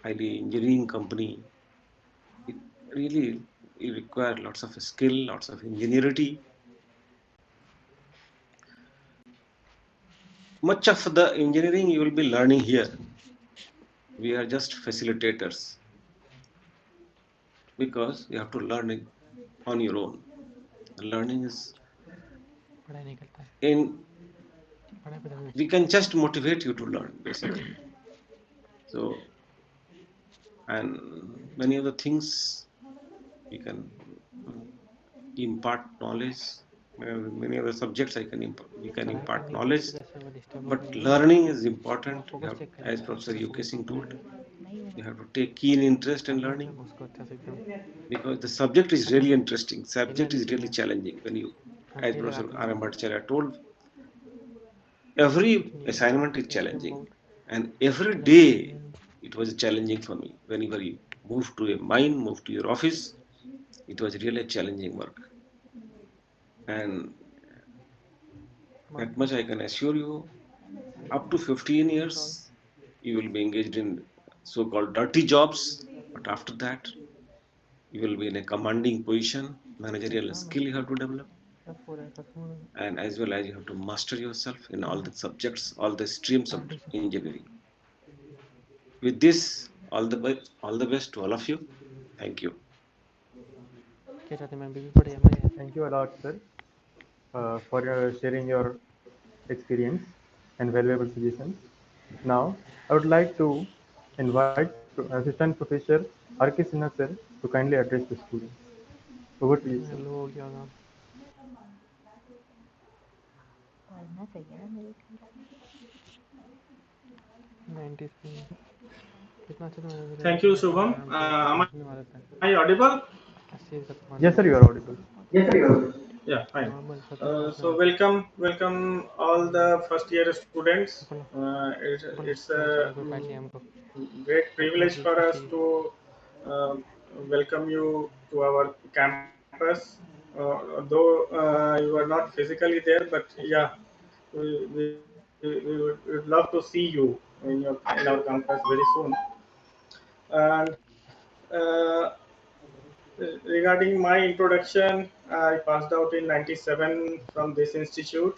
highly engineering company, it really it requires lots of skill, lots of ingenuity. Much of the engineering you will be learning here. We are just facilitators because you have to learn it on your own. Learning is in we can just motivate you to learn basically. So and many of the things we can impart knowledge. Many of the subjects we can impart knowledge, but learning is important. You have, as Professor UK Singh told, you have to take keen interest in learning because the subject is really interesting. Subject is really challenging. When you, as Professor R.M. Bhattacharya told, every assignment is challenging, and every day it was challenging for me. Whenever you move to a mine, move to your office, it was really a challenging work. And that much I can assure you, up to 15 years, you will be engaged in so-called dirty jobs, but after that, you will be in a commanding position, managerial skill you have to develop, and as well as you have to master yourself in all the subjects, all the streams of engineering. With this, all the best to all of you. Thank you.
Thank you a lot, sir, for sharing your experience and valuable suggestions. Now, I would like to invite Assistant Professor R.K. Sinha, sir, to kindly address the students. Over to you, sir.
Thank you, Shubham. Am I audible?
Yes, sir, you are audible.
Yeah, fine. So welcome all the first year students. It's a great privilege for us to uh, welcome you to our campus. Though you are not physically there, but yeah, we would love to see you in our campus very soon. And uh, regarding my introduction, I passed out in '97 from this institute.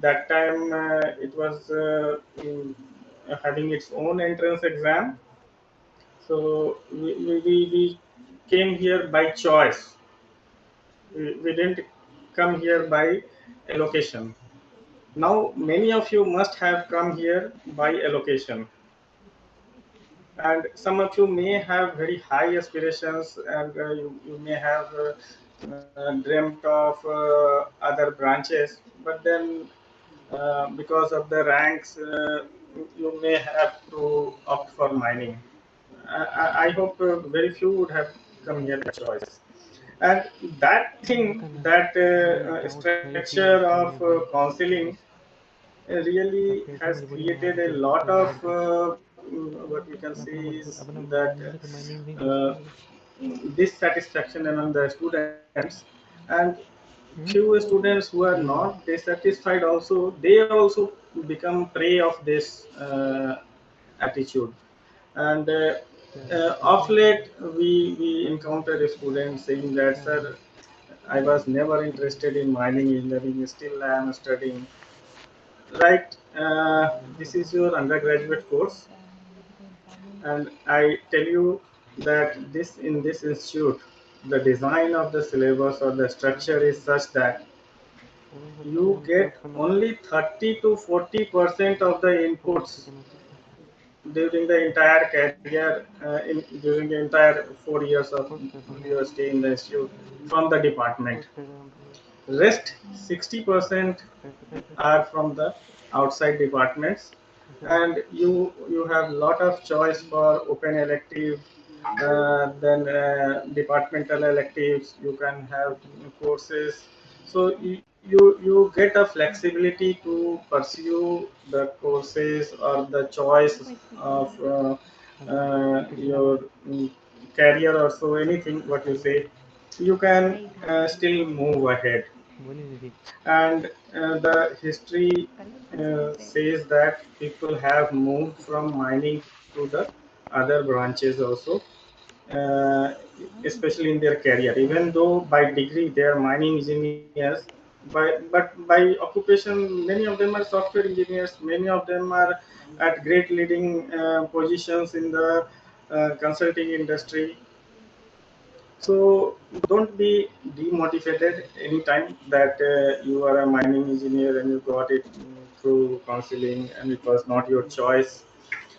That time it was having its own entrance exam. So we came here by choice. We didn't come here by allocation. Now many of you must have come here by allocation, and some of you may have very high aspirations, and you may have dreamt of other branches, but then because of the ranks, you may have to opt for mining. I hope very few would have come here by choice. And that thing, that structure of counseling really has created a lot of what we can say is that uh, dissatisfaction among the students, and few students who are not dissatisfied also, they also become prey of this attitude. And of late we encountered a student saying that, sir, I was never interested in mining engineering, still I am studying. Right, this is your undergraduate course, and I tell you that this in this institute, the design of the syllabus or the structure is such that you get only 30 to 40% of the inputs during the entire career, during the entire 4 years of your stay in the institute from the department. Rest 60% are from the outside departments, and you have lot of choice for open elective, then departmental electives. You can have courses, so you get a flexibility to pursue the courses or the choice of your career or so, anything what you say, you can still move ahead. And the history says that people have moved from mining to the other branches also, uh, especially in their career. Even though by degree they are mining engineers, but by occupation, many of them are software engineers. Many of them are at great leading positions in the consulting industry. So don't be demotivated anytime that you are a mining engineer and you got it through counseling and it was not your choice.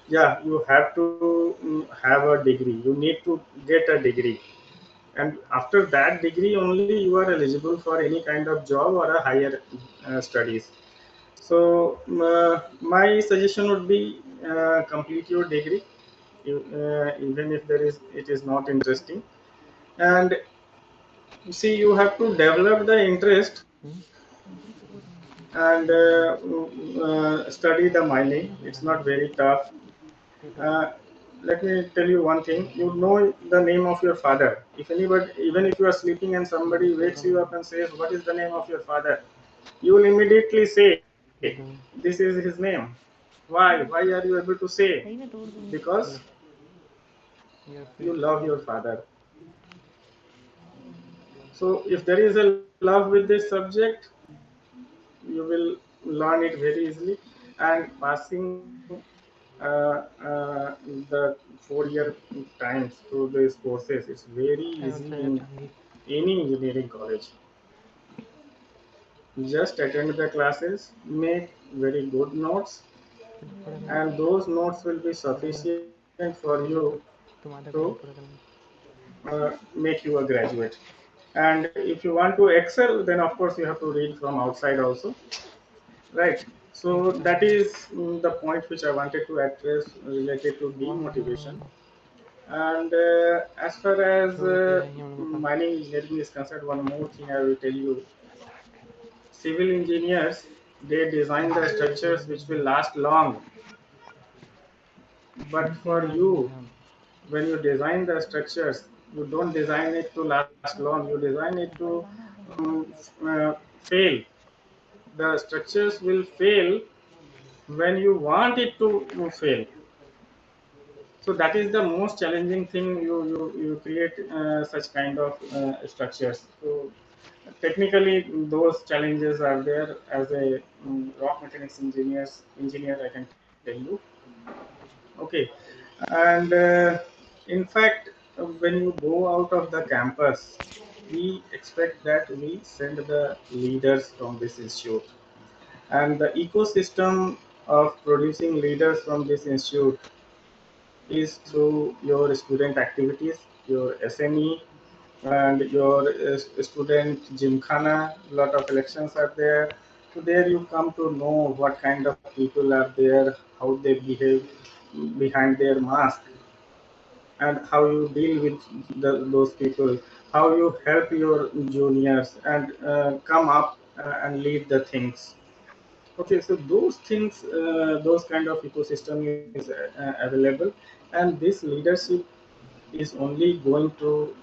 Yeah, you have to have a degree. You need to get a degree, and after that degree only you are eligible for any kind of job or a higher studies. So my suggestion would be complete your degree, even if there is it is not interesting. And see, you have to develop the interest and study the mining. It's not very tough. uh, Let me tell you one thing. You know the name of your father. If anybody, even if you are sleeping and somebody wakes you up and says, what is the name of your father, you will immediately say, this is his name. Why are you able to say? Because you love your father. So if there is a love with this subject, you will learn it very easily. And passing the 4 year times through these courses, it's very easy in any engineering college. Just attend the classes, make very good notes, and those notes will be sufficient for you to make you a graduate. And if you want to excel, then of course you have to read from outside also, right? So that is the point which I wanted to address related to demotivation. And as far as mining engineering is concerned, one more thing I will tell you. Civil engineers, they design the structures which will last long. But for you, when you design the structures, you don't design it to last long. You design it to um, fail. The structures will fail when you want it to fail. So that is the most challenging thing. You create such kind of structures. So technically those challenges are there. As a rock mechanics engineer, I can tell you. Okay. And in fact, when you go out of the campus, we expect that we send the leaders from this institute, and the ecosystem of producing leaders from this institute is through your student activities, your SME, and your student gymkhana. A lot of elections are there. So there you come to know what kind of people are there, how they behave behind their mask, and how you deal with those people, how you help your juniors and come up and lead the things. Okay, so those things, those kind of ecosystem is available, and this leadership is only going to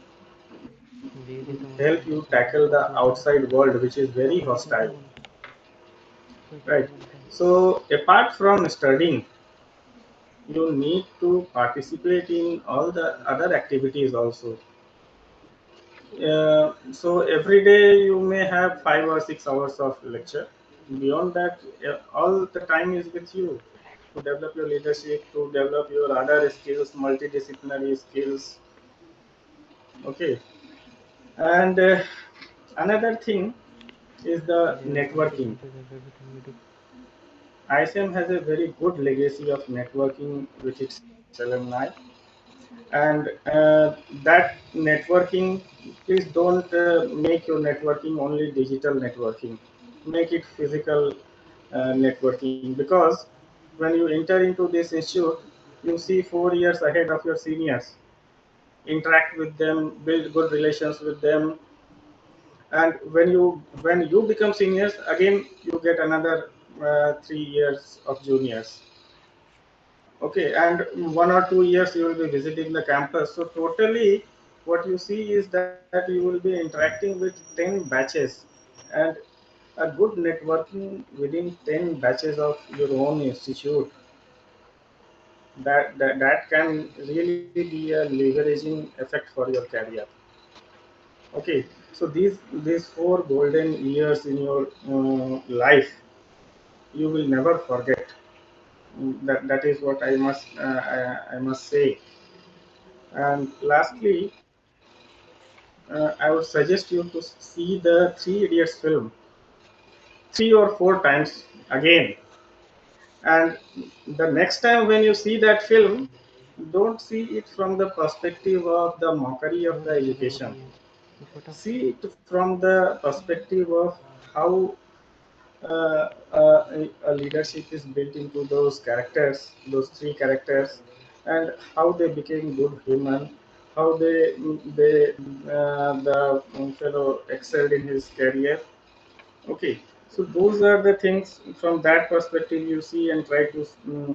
help you tackle the outside world, which is very hostile, right? So apart from studying, you need to participate in all the other activities also. So every day you may have 5 or 6 hours of lecture. Beyond that, all the time is with you to develop your leadership, to develop your other skills, multidisciplinary skills. Okay, and another thing is the networking. ISM has a very good legacy of networking with its alumni, and that networking, please don't make your networking only digital networking. Make it physical networking, because when you enter into this institute, you see 4 years ahead of your seniors, interact with them, build good relations with them, and when you become seniors again, you get another 3 years of juniors. Okay, and 1 or 2 years you will be visiting the campus. So totally, what you see is that you will be interacting with 10 batches, and a good networking within 10 batches of your own institute, that can really be a leveraging effect for your career. Okay, so these 4 golden years in your life you will never forget. That is what I must say. And lastly, I would suggest you to see the Three Idiots film 3 or 4 times again. And the next time when you see that film, don't see it from the perspective of the mockery of the education. See it from the perspective of how a leadership is built into those characters, those 3 characters, and how they became good human, how the fellow excelled in his career. Okay, so those are the things from that perspective you see and try to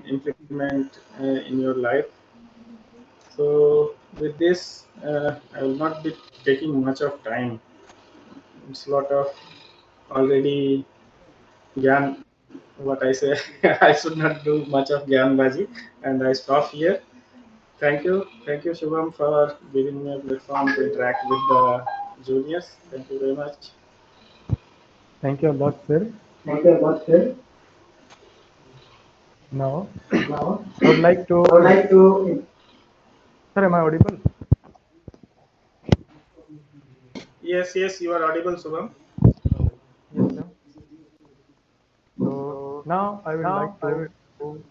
implement in your life. So with this, I will not be taking much of time. It's a lot of already Gyan, what I say. I should not do much of Gyan Baji, and I stop here. Thank you, Shubham, for giving me a platform to interact with the juniors. Thank you very much.
Thank you a lot, sir.
Thank you very much, sir.
Now,
Now,
I would like
I would
to.
like to.
Sir, am I audible?
Yes, yes, you are audible, Shubham.
Yes, sir. So now I would like to.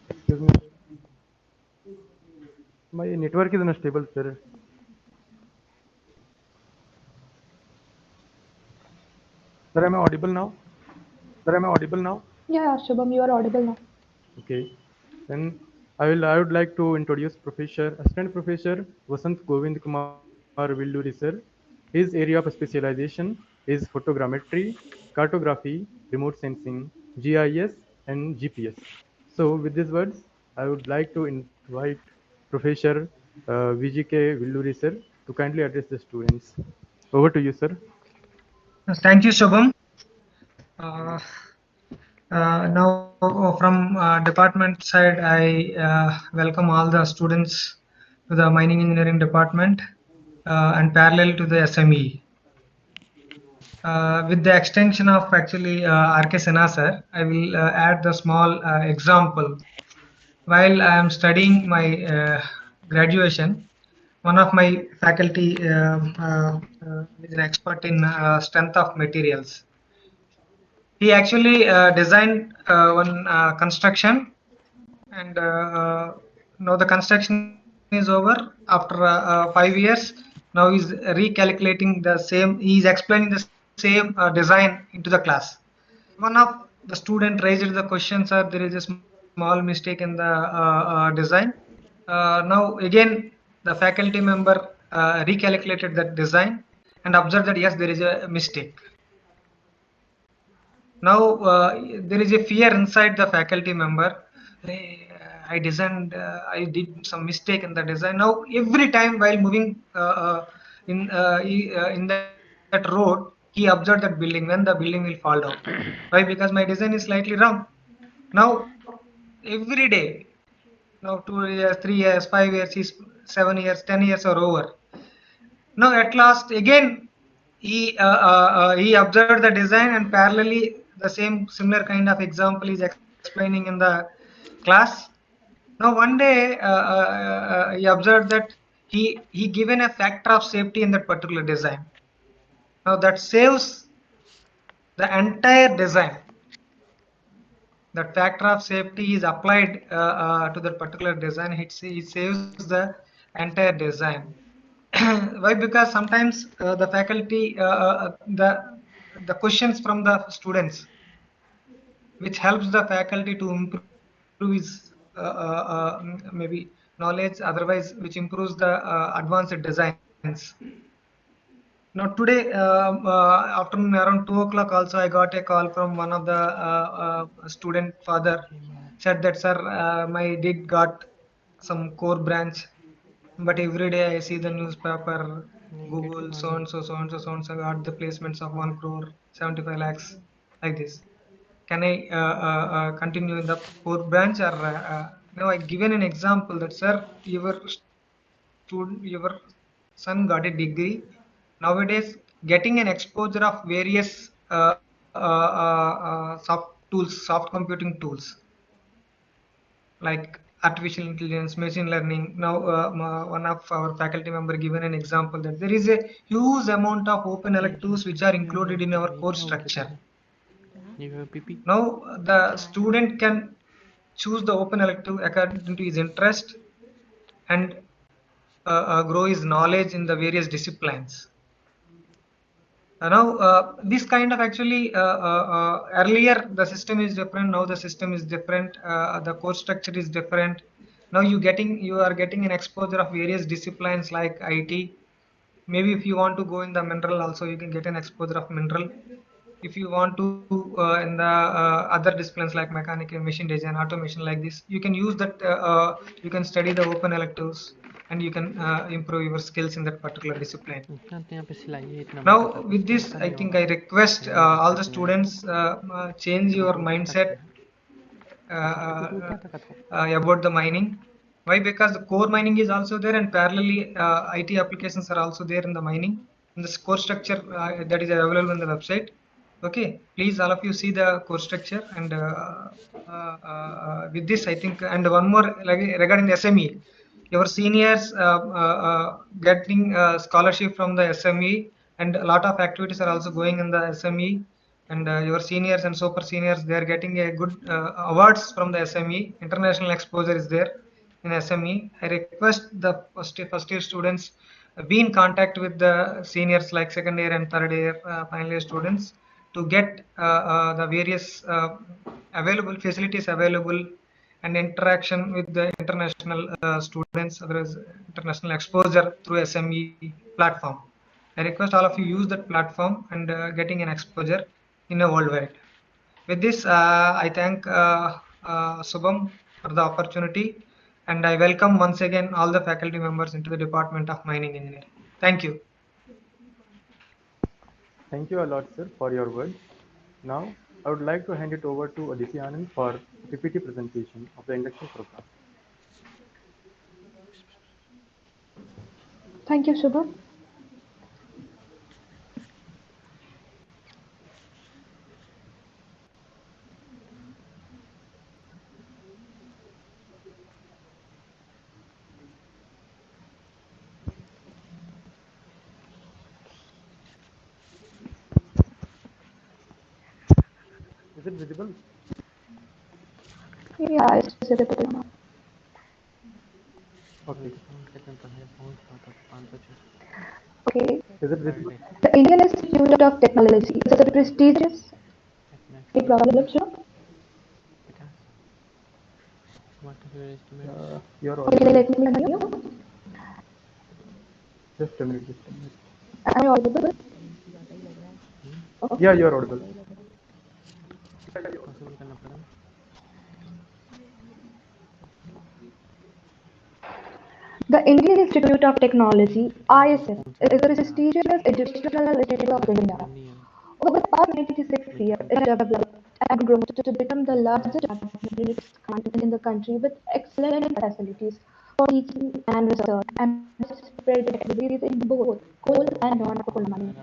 Excuse me. My network is unstable, sir. Sir, am I audible now? Sir, am I audible now?
Yeah, Shubham, you are audible now.
Okay. Then I would like to introduce Professor Assistant Professor Vasant Govind Kumar Villu sir. His area of specialization is photogrammetry, cartography, remote sensing, GIS, and GPS. So with these words, I would like to invite Professor VGK Villuri sir to kindly address the students. Over to you, sir.
Thank you, Shubham. Uh, now, from department side, I welcome all the students to the mining engineering department and parallel to the SME. With the extension of actually RK Sinha sir, I will add the small example. While I am studying my graduation, one of my faculty is an expert in strength of materials. He actually designed one construction, and now the construction is over after 5 years. Now he's recalculating the same. He is explaining the same design into the class. One of the student raised the question, sir, there is a small mistake in the design. Now again, the faculty member recalculated that design and observed that yes, there is a mistake. Now there is a fear inside the faculty member. I designed, I did some mistake in the design. Now every time while moving in that road, he observed that building when the building will fall down. Why? Because my design is slightly wrong. Now every day, now 2 years, 3 years, 5 years, 7 years, 10 years are over. Now at last again he observed the design, and parallelly the same similar kind of example is explaining in the class. Now one day he observed that he given a factor of safety in that particular design. Now that saves the entire design. That factor of safety is applied to that particular design. It saves the entire design. Why? Because sometimes the faculty the questions from the students, which helps the faculty to improve his maybe knowledge, otherwise which improves the advanced designs. Now today afternoon around 2 o'clock also I got a call from one of the student father, said that, sir, my did got some core branch, but every day I see the newspaper Google so and so got the placements of 1 crore 75 lakhs like this. Can I continue in the core branch, or now I given an example that sir, your son got a degree. Nowadays, getting an exposure of various soft computing tools like artificial intelligence, machine learning. Now, one of our faculty member given an example that there is a huge amount of open electives which are included in our course structure. Now, the student can choose the open elective according to his interest and grow his knowledge in the various disciplines. Now, this kind of actually earlier the system is different. Now the system is different. The course structure is different. Now you are getting an exposure of various disciplines like IT. Maybe if you want to go in the mineral also, you can get an exposure of mineral. If you want to in the other disciplines like mechanical, machine design, automation like this, you can use that. You can study the open electives and you can improve your skills in that particular discipline. Now with this, I think I request all the students change your mindset about the mining. Why? Because the core mining is also there, and parallelly IT applications are also there in the mining. In this course structure that is available on the website. Okay, please all of you see the course structure, and with this I think, and one more like regarding the SME, your seniors getting scholarship from the SME, and a lot of activities are also going in the SME, and your seniors and super seniors, they are getting a good awards from the SME. International exposure is there in SME. I request the first year students be in contact with the seniors like second year and third year final year students to get the various available facilities available and interaction with the international students, otherwise international exposure through SME platform. I request all of you use that platform and getting an exposure in a worldwide. With this, I thank Subham for the opportunity, and I welcome once again all the faculty members into the Department of Mining Engineering. Thank you.
Thank you a lot, sir, for your words. Now, I would like to hand it over to Aditi Anand for PPT presentation of the induction program.
Thank you, Shubham.
Is it visible?
Yeah, it's visible now.
Okay.
Okay.
Is it visible?
The Indian Institute of Technology is a prestigious. Any problem, sure?
You're
Okay,
audible.
let me continue.
Just a minute.
Am I audible?
Yeah, you're audible.
The Indian Institute of Technology (ISM) is a prestigious educational institute of India. Over the past 96 years, it has developed and grown to become the largest academic institution in the country with excellent facilities for teaching and research, and spread activities in both coal and non-coal mining.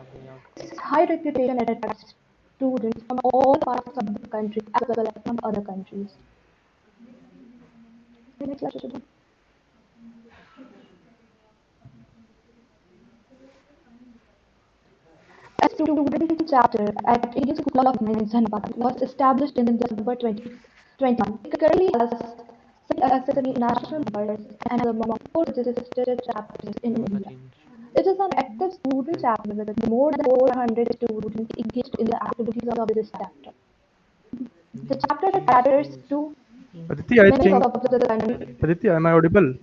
Its high reputation attracts students from all parts of the country as well as from other countries. Next slide, Shubham. A student chapter at Indian School of Mines, Dhanbad, was established in December 2021. It currently has 6 SME national members and among 4 registered chapters in India. It is an active student chapter with more than 400 students engaged in the activities of this chapter. The chapter caters to
Aditi, I
many
think.
suburbs of the country.
Aditi, am I audible?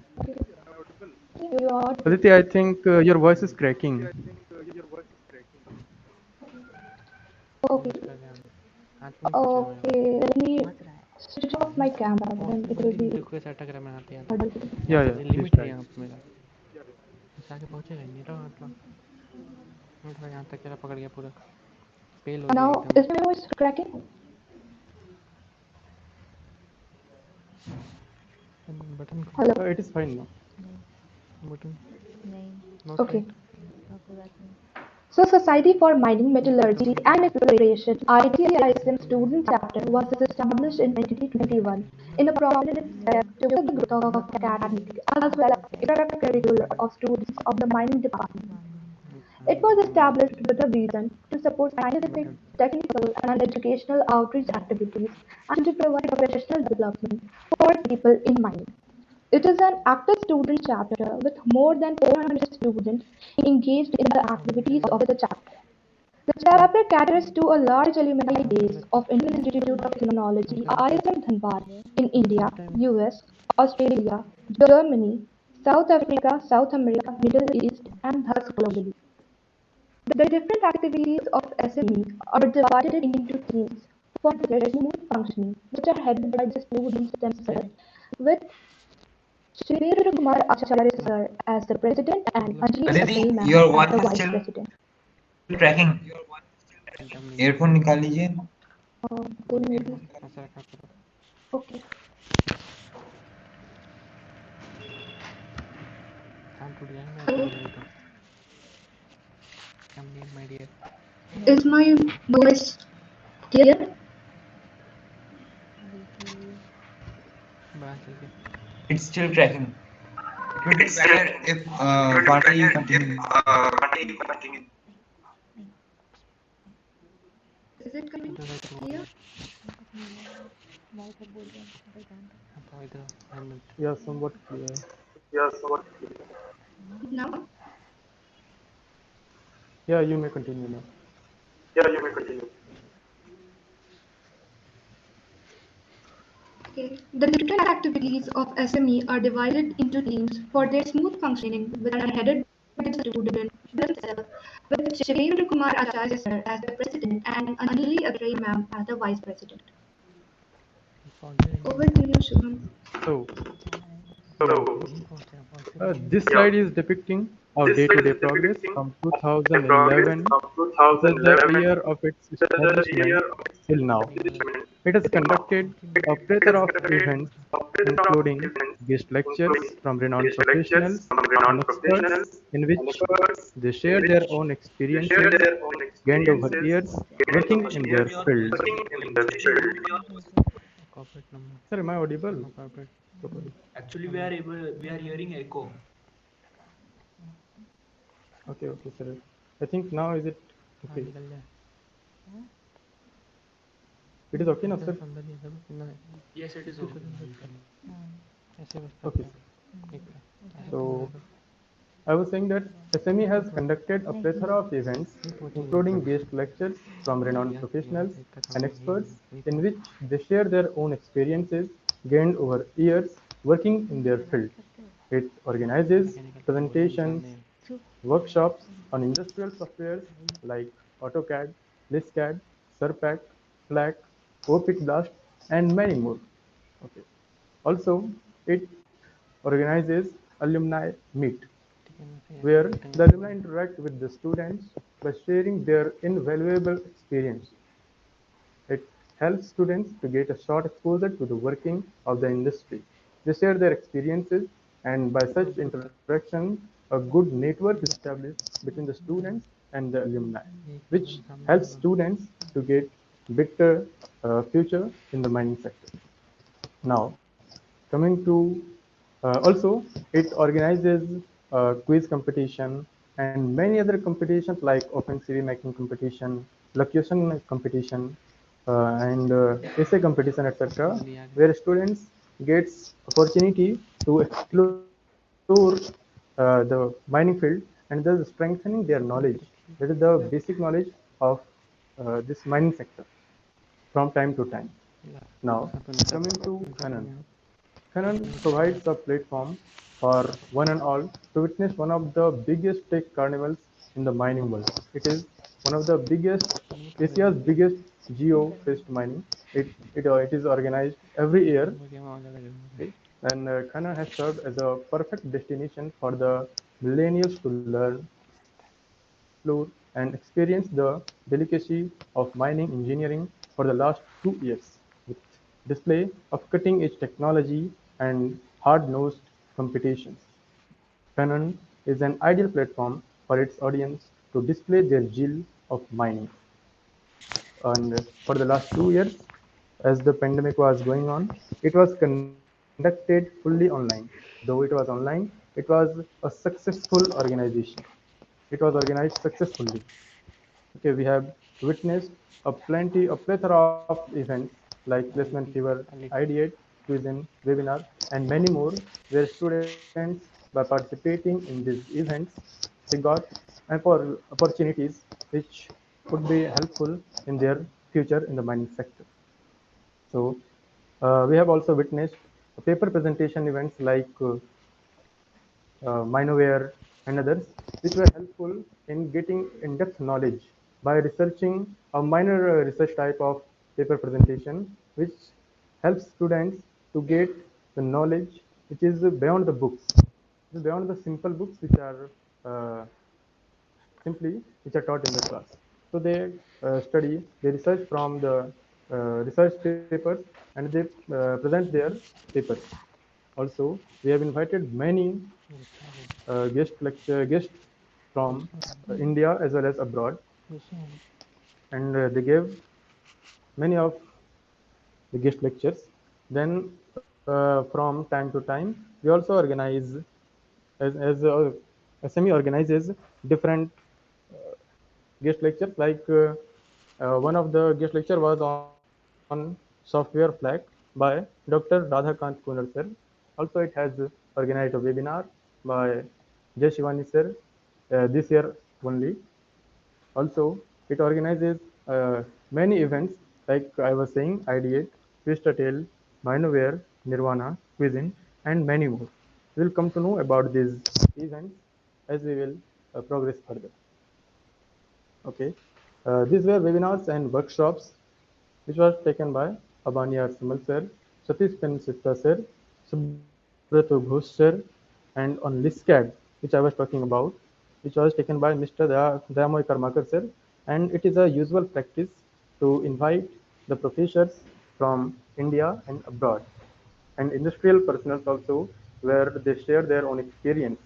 Aditi, I think your voice is cracking.
Okay. Okay, let me switch off my camera, then it will be audible.
Yeah, please try.
आगे पहुंचेगा ही नहीं तो मतलब यहाँ तक चला पकड़ गया पूरा फेल हो
Now,
जाएगा
is
एकदम
my voice cracking?
Button
Hello.
It is fine now.
Button no
Okay.
Slide
So, Society for Mining, Metallurgy and Exploration, ITISM Student Chapter, was established in 2021 in a prominent step toward the growth of academic as well as extracurricular of students of the mining department. It was established with a vision to support scientific, technical, and educational outreach activities and to provide professional development for people in mining. It is an active student chapter with more than 400 students engaged in the activities of the chapter. The chapter caters to a large alumni base of Indian Institute of Technology ISM Dhanbad in India, US, Australia, Germany, South Africa, South America, Middle East, and thus globally. The different activities of SME are divided into teams for their smooth functioning, which are headed by the students themselves, with Seabed Acharya sir as the president and Anjali
Aditi,
Atrai ma'am
your
as
one
the
is
vice
still
president.
tracking. Earphone निकाल लीजिए
कोई नहीं
ऐसा रखा करो
Okay.
कान टूट जाएंगे ऐसे बोलेंगे तो come near my dear
Is my voice clear?
बढ़ा चल के
it's still tracking. It would be better if Bharti you continue.
Is it coming clear?
तो इधर helmet
Yeah, somewhat clear.
Now?
Yeah, you may continue now.
Okay. The different activities of SME are divided into teams for their smooth functioning, which are headed by the student themselves, with Shivendra Kumar Acharya sir as the president and Anjali Atrai ma'am as the vice president. Over to you, Shubham.
So, yeah, this slide is depicting our day-to-day progress from 2011, which was the year of its establishment, till now. It has conducted a plethora of events, including guest lectures from renowned professionals and experts, in which they share their own experiences gained over years working in their field.
Corporate number
Sir, am I audible?
No corporate
Properly?
Actually, we are hearing echo.
Okay, sir. I think now is it
हाँ
okay?
निकल जाए
It is okay now, sir?
अंदर ही सब इतना
Yes, it is
कुछ
okay.
ऐसे बस
Okay.
एक
So, I was saying that SME has conducted a plethora of events, including guest lectures from renowned professionals and experts, in which they share their own experiences gained over years working in their field. It organizes presentations, workshops on industrial softwares like AutoCAD, ListCAD, Surpac, Slack, OPIC Blast, and many more. Okay. Also, it organizes alumni meet, where the alumni interact with the students by sharing their invaluable experience. It helps students to get a short exposure to the working of the industry. They share their experiences, and by such interaction, a good network is established between the students and the alumni, which helps students to get better future in the mining sector. Now, coming to also, it organizes quiz competition and many other competitions like open CV making competition, locution competition, and essay competition, etc., where students gets opportunity to explore the mining field and thus strengthening their knowledge. That is the basic knowledge of this mining sector from time to time. Now, coming to Khanan. Khanan provides a platform for one and all to witness one of the biggest tech carnivals in the mining world. It is one of the biggest, Asia's biggest geo-fest mining. It is organized every year, okay? And Khanan has served as a perfect destination for the millennials to learn, explore, and experience the delicacy of mining engineering for the last 2 years with display of cutting-edge technology and hard-nosed competitions. Canon is an ideal platform for its audience to display their zeal of mining. And for the last 2 years, as the pandemic was going on, it was conducted fully online. Though it was online, it was a successful organization. It was organized successfully. Okay, we have witnessed a plethora of events like placement fever, ideate, quizzing, webinar, and many more, where students, by participating in these events, they got opportunities which could be helpful in their future in the mining sector. So we have also witnessed paper presentation events like Minoware, and others, which were helpful in getting in-depth knowledge by researching a minor research type of paper presentation, which helps students to get the knowledge which is beyond the books, beyond the simple books which are uh, which are taught in the class. So they study, they research from the research papers, and they present their papers. Also, we have invited many guests from India as well as abroad, and they gave many of the guest lectures. Then, from time to time, we also organize as SME organizes different guest lectures. Like one of the guest lecture was on software flag by Dr. Radhakant Kunar sir. Also, it has organized a webinar by Jay Shivani sir this year only. Also, it organizes many events like I was saying, Ideate, Twister Tale, Minoware, Nirvana, Quizzin, and many more. We will come to know about these events as we will progress further. Okay, these were webinars and workshops which was taken by Abani R. Samal sir, Satish Pensitta sir, Subrato Ghosh sir, and on LISCAD, which I was talking about, which was taken by Mr. Dayamoy Karmakar sir, and it is a usual practice to invite the professors from India and abroad, and industrial personnel also, where they share their own experience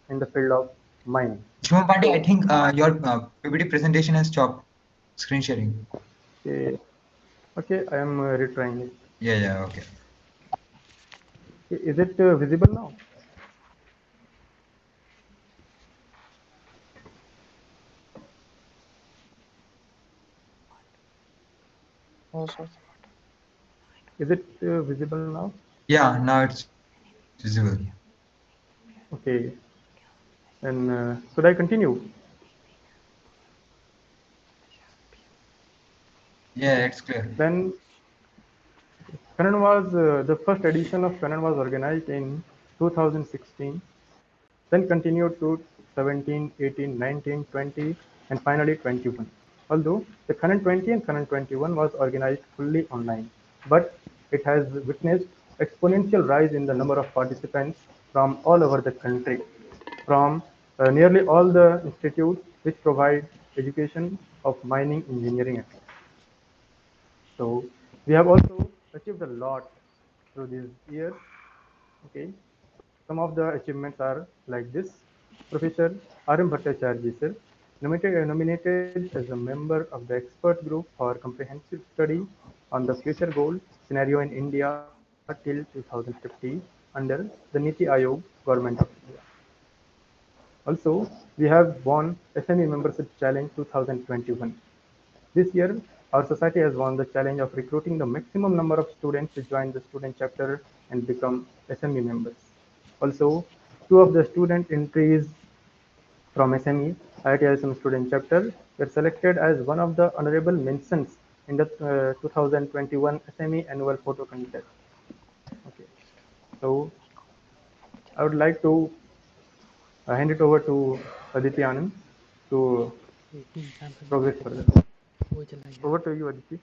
in the field of mining.
Shubham Pandey, I
So,
think your PPT presentation has stopped screen sharing.
okay, okay, I am retrying it.
Yeah, okay.
Is it visible now? Is it visible now?
Yeah, now it's visible.
Okay, then should I continue?
Yeah,
Okay,
it's clear.
then Canon was the first edition of Canon was organized in 2016, then continued to 17, 18, 19, 20, and finally 21. Although the Canon 20 and Canon 21 was organized fully online, but it has witnessed exponential rise in the number of participants from all over the country, from nearly all the institutes which provide education of mining engineering. So we have also achieved a lot through these years. Okay, some of the achievements are like this. Professor R.M. Bhattacharya sir, nominated as a member of the expert group for comprehensive study on the future goal scenario in India till 2050 under the Niti Aayog Government of India. Also, we have won SME Membership Challenge 2021. This year, our society has won the challenge of recruiting the maximum number of students to join the student chapter and become SME members. Also, two of the student entries from SME IIT ISM student chapter were selected as one of the honorable mentions in the 2021 SME annual photo contest. Okay, so I would like to hand it over to Aditi Anand to progress further. Over to you, Aditi.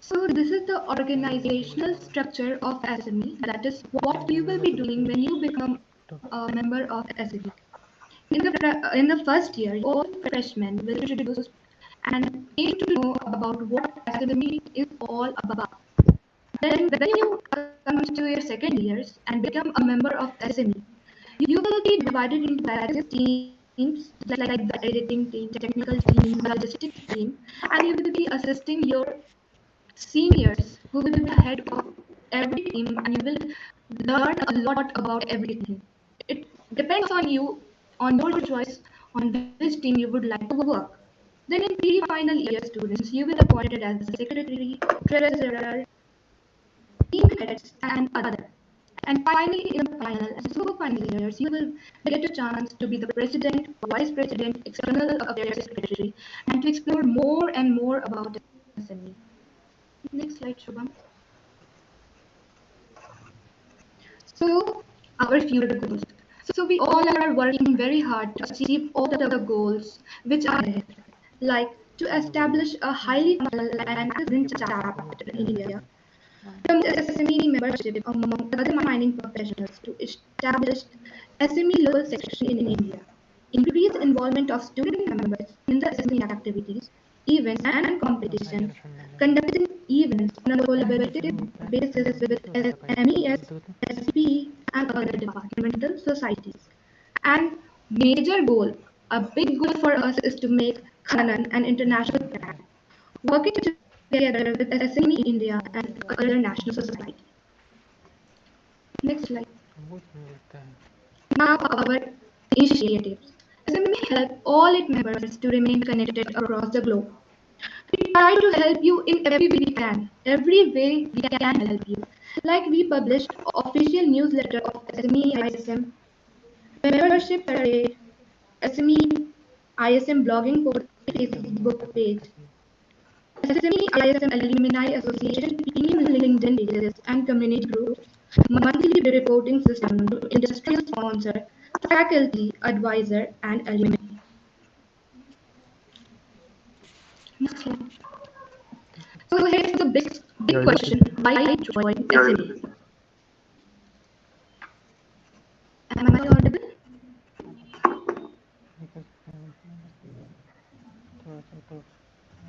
So this is the organizational structure of SME. That is what you will be doing when you become a member of SME. In the first year, all freshmen will be introduced and came to know about what SME is all about. Then when you come to your second years and become a member of SME, you will be divided into various teams like the editing team, technical team, logistics team, and you will be assisting your seniors who will be the head of every team, and you will learn a lot about everything. It depends on you, on your choice, on which team you would like to work. Then in pre-final year students, you will be appointed as the secretary, treasurer, team heads, and other. And finally, in the final and super final years, you will get a chance to be the president, vice president, external affairs secretary, and to explore more and more about SME. Next slide, Shubham. So, our future goals. So, we all are working very hard to achieve all the goals which are ahead, like to establish a highly functional and excellent chapter in India, from the SME membership among other mining professionals to establish SME local section in India, increase involvement of student members in the SME activities, events and competition, conducting events on a collaborative basis with MES, SP and other departmental societies. And major goal, a big goal for us is to make Khanan an international brand, working together with SME India and other national society. Next slide. Now our initiatives. SME help all its members to remain connected across the globe. We try to help you in every way we can. Every way we can help you. Like we published official newsletter of SME ISM, membership survey, SME ISM blogging post, Facebook page, SME ISM Alumni Association team LinkedIn pages and community groups, monthly reporting system to industry sponsor, faculty, advisor, and alumni. Next slide. So here's the big question: why join SME? Am I audible?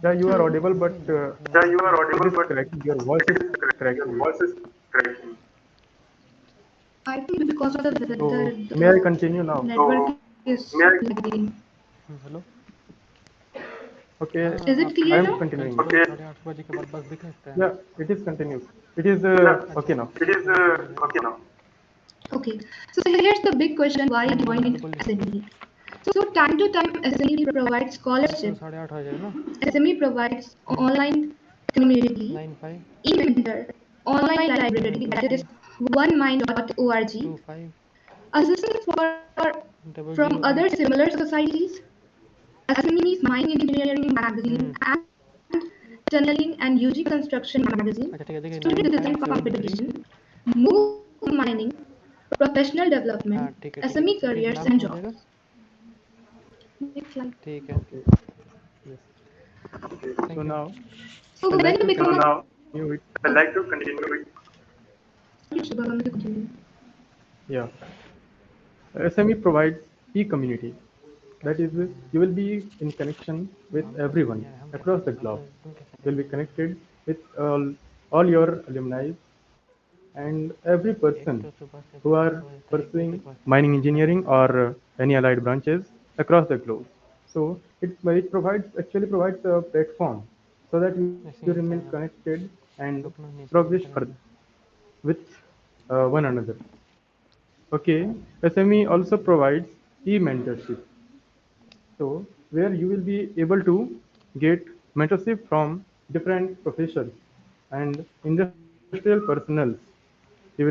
Yeah, you are audible, but it is cracking. Your voice is cracking.
I think because of the weather,
So,
the
may I continue now?
network is lagging.
Hello.
Okay,
Is it
I
clear
am
now?
continuing.
साढ़े 8 बजे के बाद बस दिख सकता है
Yeah, it is continuous. It is okay now.
Okay. So here's the big question: why join SME? So time to time, SME provides scholarship.
साढ़े 8 हो जाएगा ना
SME provides online community,
95
e-mentor, online library, that is onemind.org,
25
assistance from
00
other similar societies, SME's Mining Engineering magazine, and Tunneling and UG Construction magazine,
अच्छा ठीक है देखिए
student design
9573
competition, Move Mining, professional
हाँ
development,
ठीक है
SME
तो page
careers
नाम
and
क्या हो
jobs.
जाएगा
Next slide.
ठीक है
Okay. Yes.
Thank
So
you
now
So
I'd
when
like
you
to
become a
continue with.
Shubham, you continue.
Yeah. SME provides e-community. That is, you will be in connection with everyone across the globe. You will be connected with all your alumni and every person who are pursuing mining engineering or any allied branches across the globe. So it provides actually provides a platform so that you remain connected and progress further with one another. Okay, SME also provides e-mentorship. So where you will be able to get mentorship from different professors and industrial personnel. You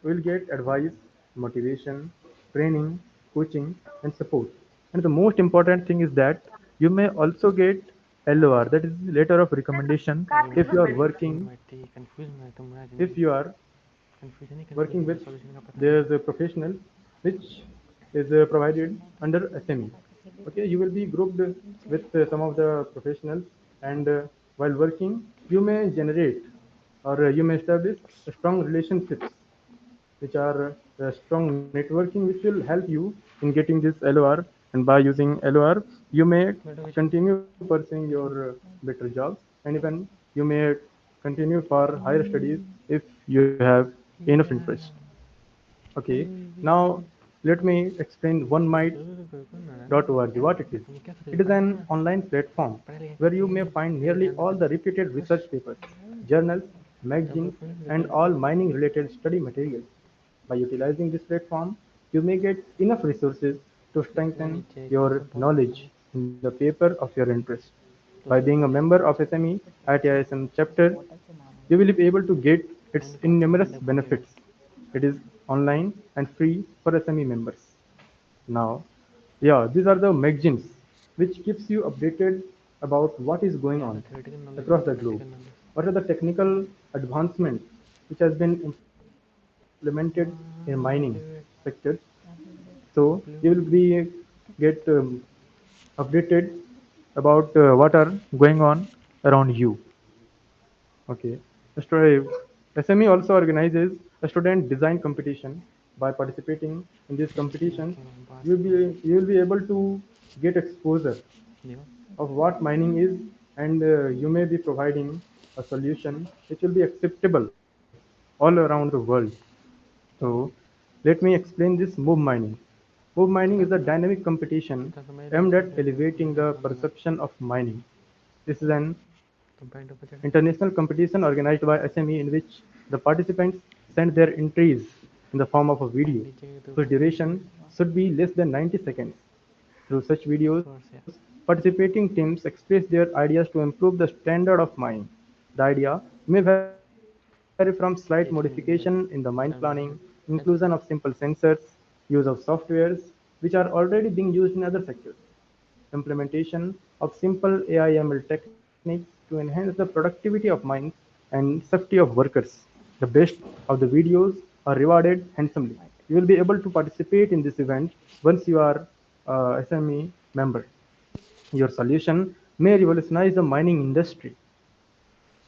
will get advice, motivation, training, coaching, and support. And the most important thing is that you may also get LOR, that is letter of recommendation, if you are working
confuse मैं तो मैं
if you are
confusion he
working
confusion
with
है solution का पता नहीं
there's a professional which is provided under SME. Okay, you will be grouped with some of the professionals and While working, you may generate or you may establish strong relationships, which are strong networking, which will help you in getting this LOR. And by using LOR, you may continue pursuing your better jobs, and even you may continue for higher studies if you have enough interest. Okay, now let me explain onemind.org what it is. It is an online platform where you may find nearly all the reputed research papers, journals, magazines, and all mining related study materials. By utilizing this platform, you may get enough resources to strengthen your knowledge in the paper of your interest. By being a member of SME IIT ISM chapter, you will be able to get its innumerous benefits. It is online and free for SME members. Now, yeah, these are the magazines which keeps you updated about what is going on across the globe. What are the technical advancements which has been implemented in mining sectors? So you will be get updated about what are going on around you. Okay. SME also organizes a student design competition. By participating in these competitions, you will be able to get exposure of what mining is, and you may be providing a solution which will be acceptable all around the world. So let me explain this move mining. Move mining is a dynamic competition aimed at elevating the perception of mining. This is an international competition organized by SME in which the participants send their entries in the form of a video whose duration should be less than 90 seconds. Through such videos, participating teams express their ideas to improve the standard of mining. The idea may vary from slight modification in the mine planning, inclusion of simple sensors, use of softwares which are already being used in other sectors, implementation of simple AI/ML techniques to enhance the productivity of mines and safety of workers. The best of the videos are rewarded handsomely. You will be able to participate in this event once you are SME member. Your solution may revolutionize the mining industry.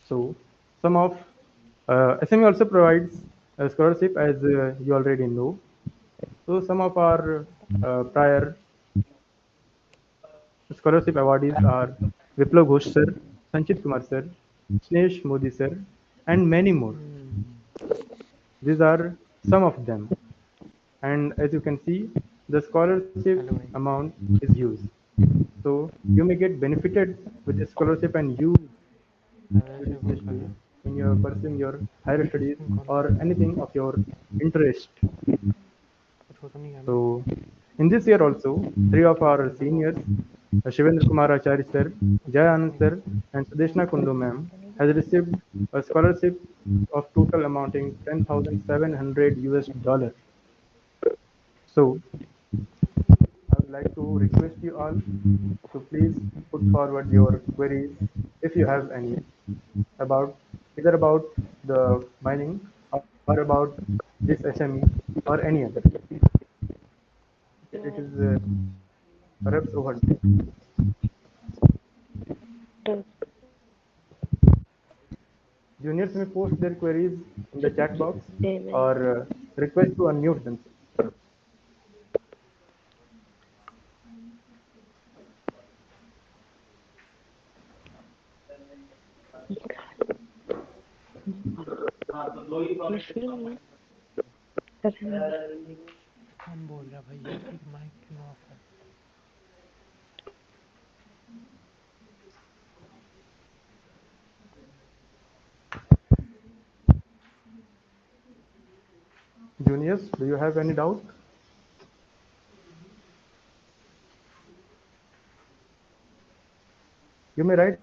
So some of SME also provides a scholarship, as you already know. So some of our prior scholarship awardees are Viplav Ghosh sir, Sanchit Kumar sir, Snesh Modi sir, and many more. These are some of them. And as you can see, the scholarship amount is huge. So you may get benefited with this scholarship and use it especially when you are pursuing your higher studies or anything of your interest. So in this year also, three of our seniors, Shivendra Kumar Acharya sir, Jay Anand sir, and Sudeshna Kundu ma'am, has received a scholarship of total amounting 10,700 US dollar. So I would like to request you all to please put forward your queries if you have any about either about the mining or about this SME or any other. It is perhaps over. Juniors may post their queries in the chat box or request to unmute themselves.
कौन बोल रहा भैया कि mic क्यों of है?
Juniors, do you have any doubt? You may write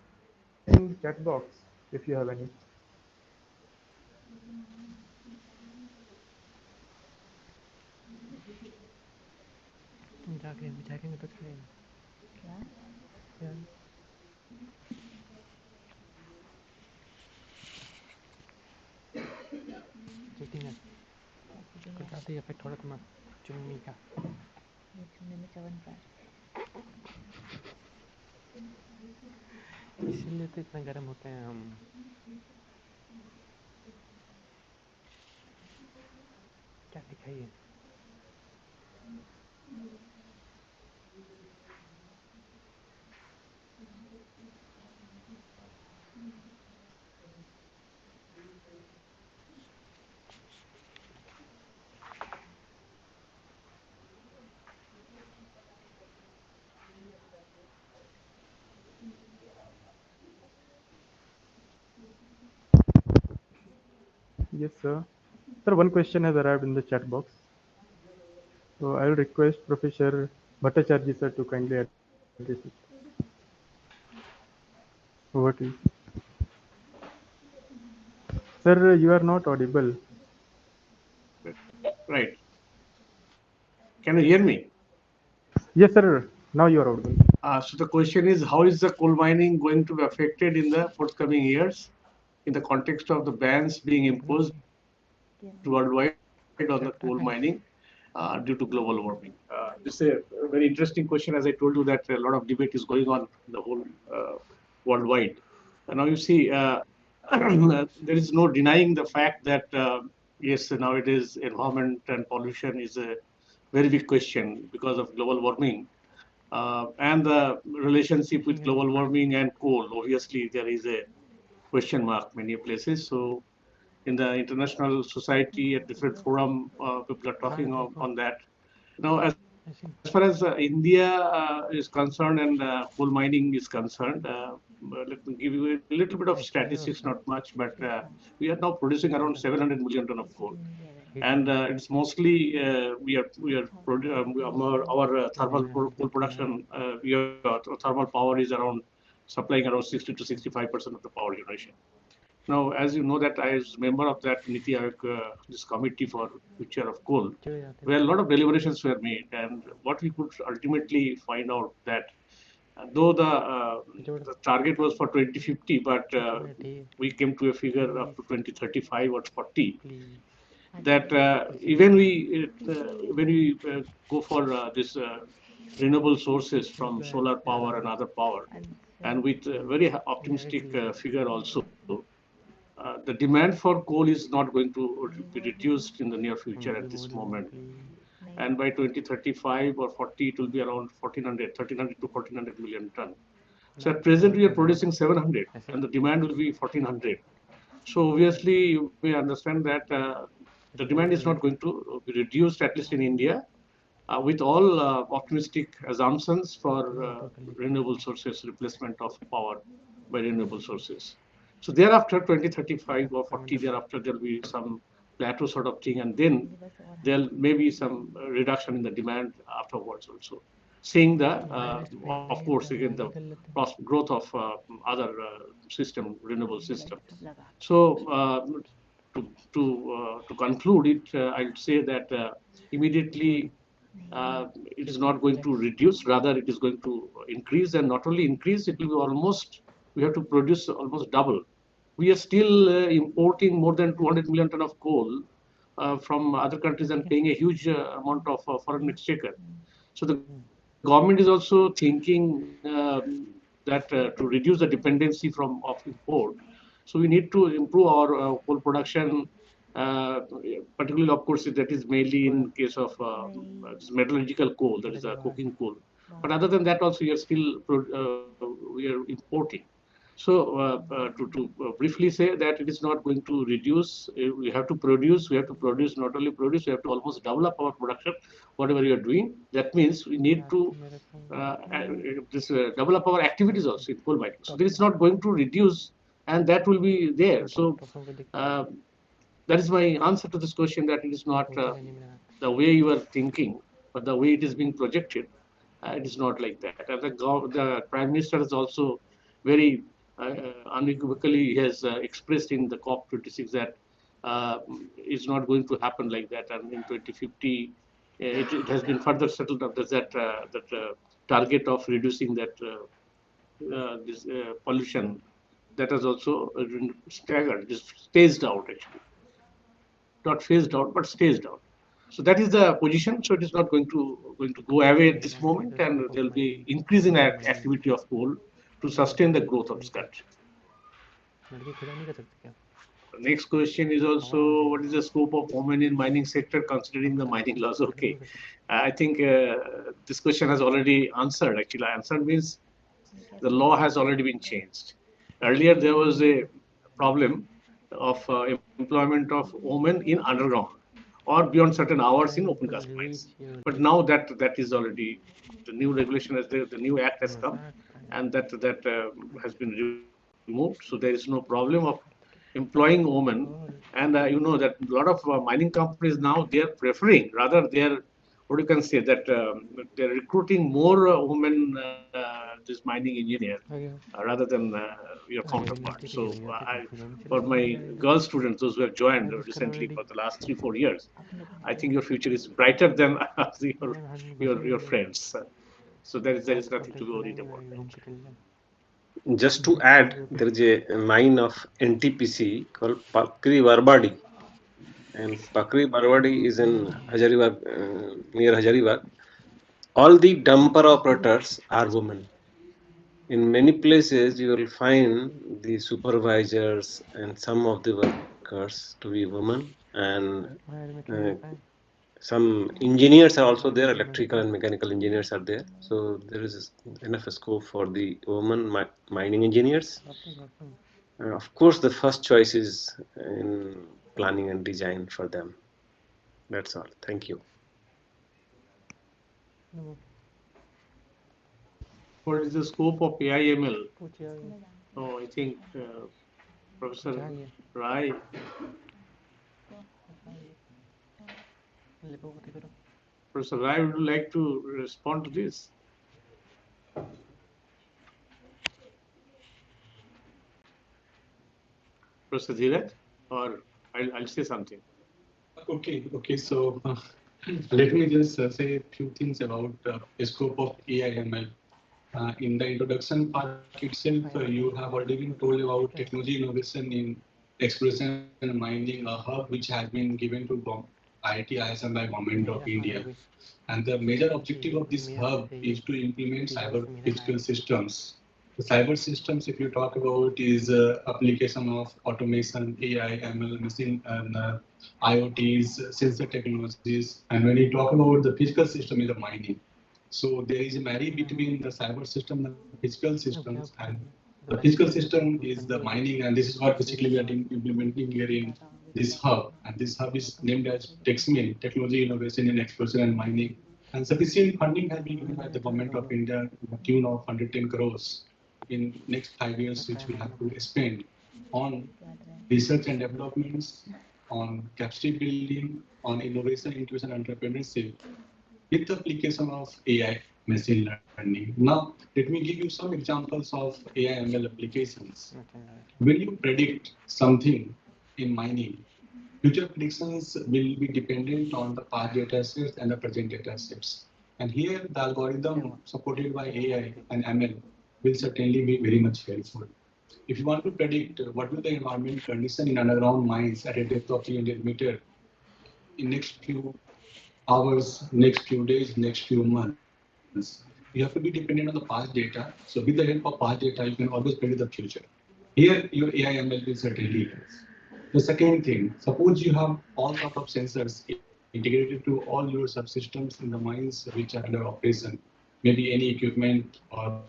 in the chat box if you have any.
जाके जाकेंगे तो चलेगा क्या? चीटिंग है कुछ आती है फिर थोड़ा तुम्हारा चुन्नी का इसीलिए तो इतना गर्म होते हैं हम। क्या दिखाइए?
Yes, sir. Sir, one question has arrived in the chat box. So I will request Professor Bhattacharya sir to kindly address it. Over to you. Sir, you are not audible.
Right. Can you hear me?
Yes, sir. Now you are audible.
So the question is, how is the coal mining going to be affected in the forthcoming years in the context of the bans being imposed worldwide on the coal mining due to global warming? This is a very interesting question. As I told you that a lot of debate is going on in the whole worldwide. And now you see, there is no denying the fact that yes, nowadays environment and pollution is a very big question because of global warming. And the relationship with global warming and coal, obviously there is a question mark many places. So in the international society at different forum, people are talking on that. Now, as far as India is concerned and coal mining is concerned, let me give you a little bit of statistics, not much, but we are now producing around 700 million ton of coal, and it's mostly our thermal coal production. Thermal power is around supplying around 60 to 65% of the power generation. Now, as you know that I was member of that Niti Aayog, this committee for future of coal, where a lot of deliberations were made, and what we could ultimately find out that though the target was for 2050, but we came to a figure up to 2035 or 40. That even when we go for this renewable sources from solar power and other power, and with a very optimistic figure also, the demand for coal is not going to be reduced in the near future at this moment. And by 2035 or 40, it will be around 1300 to 1400 million ton. So at present, we are producing 700, and the demand will be 1400. So obviously, you may understand that the demand is not going to be reduced, at least in India, with all optimistic assumptions for renewable sources, replacement of power by renewable sources. So thereafter, 2035 or 40, thereafter, there'll be some plateau sort of thing, and then there may be some reduction in the demand afterwards also. Seeing the, of course, again, the growth of other renewable systems. So to conclude it, I'd say that immediately it is not going to reduce, rather it is going to increase, and not only increase, it will be almost, we have to produce almost double. We are still importing more than 200 million ton of coal from other countries and paying a huge amount of foreign exchequer. So the government is also thinking that to reduce the dependency of import, so we need to improve our coal production, particularly, of course, that is mainly in case of metallurgical coal, that is coking coal. But other than that, also we are still we are importing. So to briefly say that it is not going to reduce. We have to produce. We have to produce. Not only produce, we have to almost develop our production. Whatever you are doing, that means we need to develop our activities also in coal mining. So this is not going to reduce, and that will be there. So that is my answer to this question. That it is not the way you are thinking, but the way it is being projected. It is not like that. And the Prime Minister is also very unequivocally has expressed in the COP26 that it's not going to happen like that. And in 2050, it has been further settled up that target of reducing that this pollution, that has also staggered, just staged out actually, not phased out, but staged out. So that is the position. So it is not going to go away at this moment, and there will be increasing activity of coal to sustain the growth of this country. The next question is also, what is the scope of women in mining sector considering the mining laws? Okay, I think this question has already answered. Actually, answered means the law has already been changed. Earlier, there was a problem of employment of women in underground or beyond certain hours in open cast mines. But now that is already, the new regulation has the new act has come, and that has been removed. So there is no problem of employing women. And you know that a lot of mining companies now, they are preferring, rather they are, what you can say, that they're recruiting more women, this mining engineer, rather than your counterpart. So for my girl students, those who have joined recently for the last 3-4 years, I think your future is brighter than your friends. So there is nothing to be worried about.
Just to add, there is a mine of NTPC called Pakri Barbadi, and Pakri Barbadi is in Hazaribagh, near Hazaribagh. All the dumper operators are women. In many places, you will find the supervisors and some of the workers to be women, and some engineers are also there. Electrical and mechanical engineers are there. So there is enough scope for the women mining engineers. Of course, the first choice is in planning and design for them. That's all. Thank you.
What is the scope of AI/ML? Oh, I think Professor Rai. Professor Rai, would you like to respond to this? Professor Dheeraj, or I'll say something.
Okay. So let me just say a few things about the scope of AI/ML. In the introduction part itself, you have already been told about technology innovation in exploration and mining, a hub which has been given to IIT ISM by Government of India. And the major objective of this hub is to implement cyber physical systems. The cyber systems, if you talk about, is application of automation, AI, ML, machine, and IoTs, sensor technologies. And when you talk about the physical system, is the mining. So there is a marriage between the cyber system and the physical systems, and the physical system is the mining, and this is what basically we are implementing here in this hub. And this hub is named as TechSMIN, Technology Innovation in Exploration and Mining. And sufficient funding has been given by the Government of India to the tune of 110 crores in next 5 years, which we have to spend on research and developments, on capacity building, on innovation, inclusion, entrepreneurship, with the application of AI machine learning. Now, let me give you some examples of AI ML applications. When you predict something in mining, future predictions will be dependent on the past data sets and the present data sets. And here, the algorithm supported by AI and ML will certainly be very much helpful. If you want to predict what will the environment condition in underground mines at a depth of 300 meters in next few hours, next few days, next few months, you have to be dependent on the past data. So with the help of past data, you can always predict the future. Here, your AI ML will certainly help. The second thing, suppose you have all sort of sensors integrated to all your subsystems in the mines which are under operation, maybe any equipment or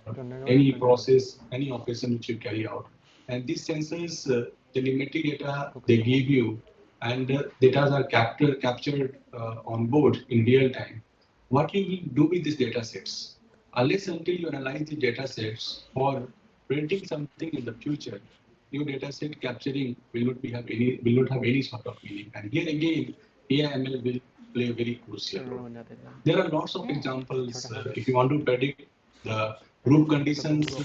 any process, any operation which you carry out. And these sensors, the limited data they give you, and data are captured on board in real time. What you will do with these data sets? Unless until you analyze the data sets for predicting something in the future, your data set capturing will not have any sort of meaning. And here again, AI/ML will play a very crucial role. There are lots of examples. If you want to predict the group conditions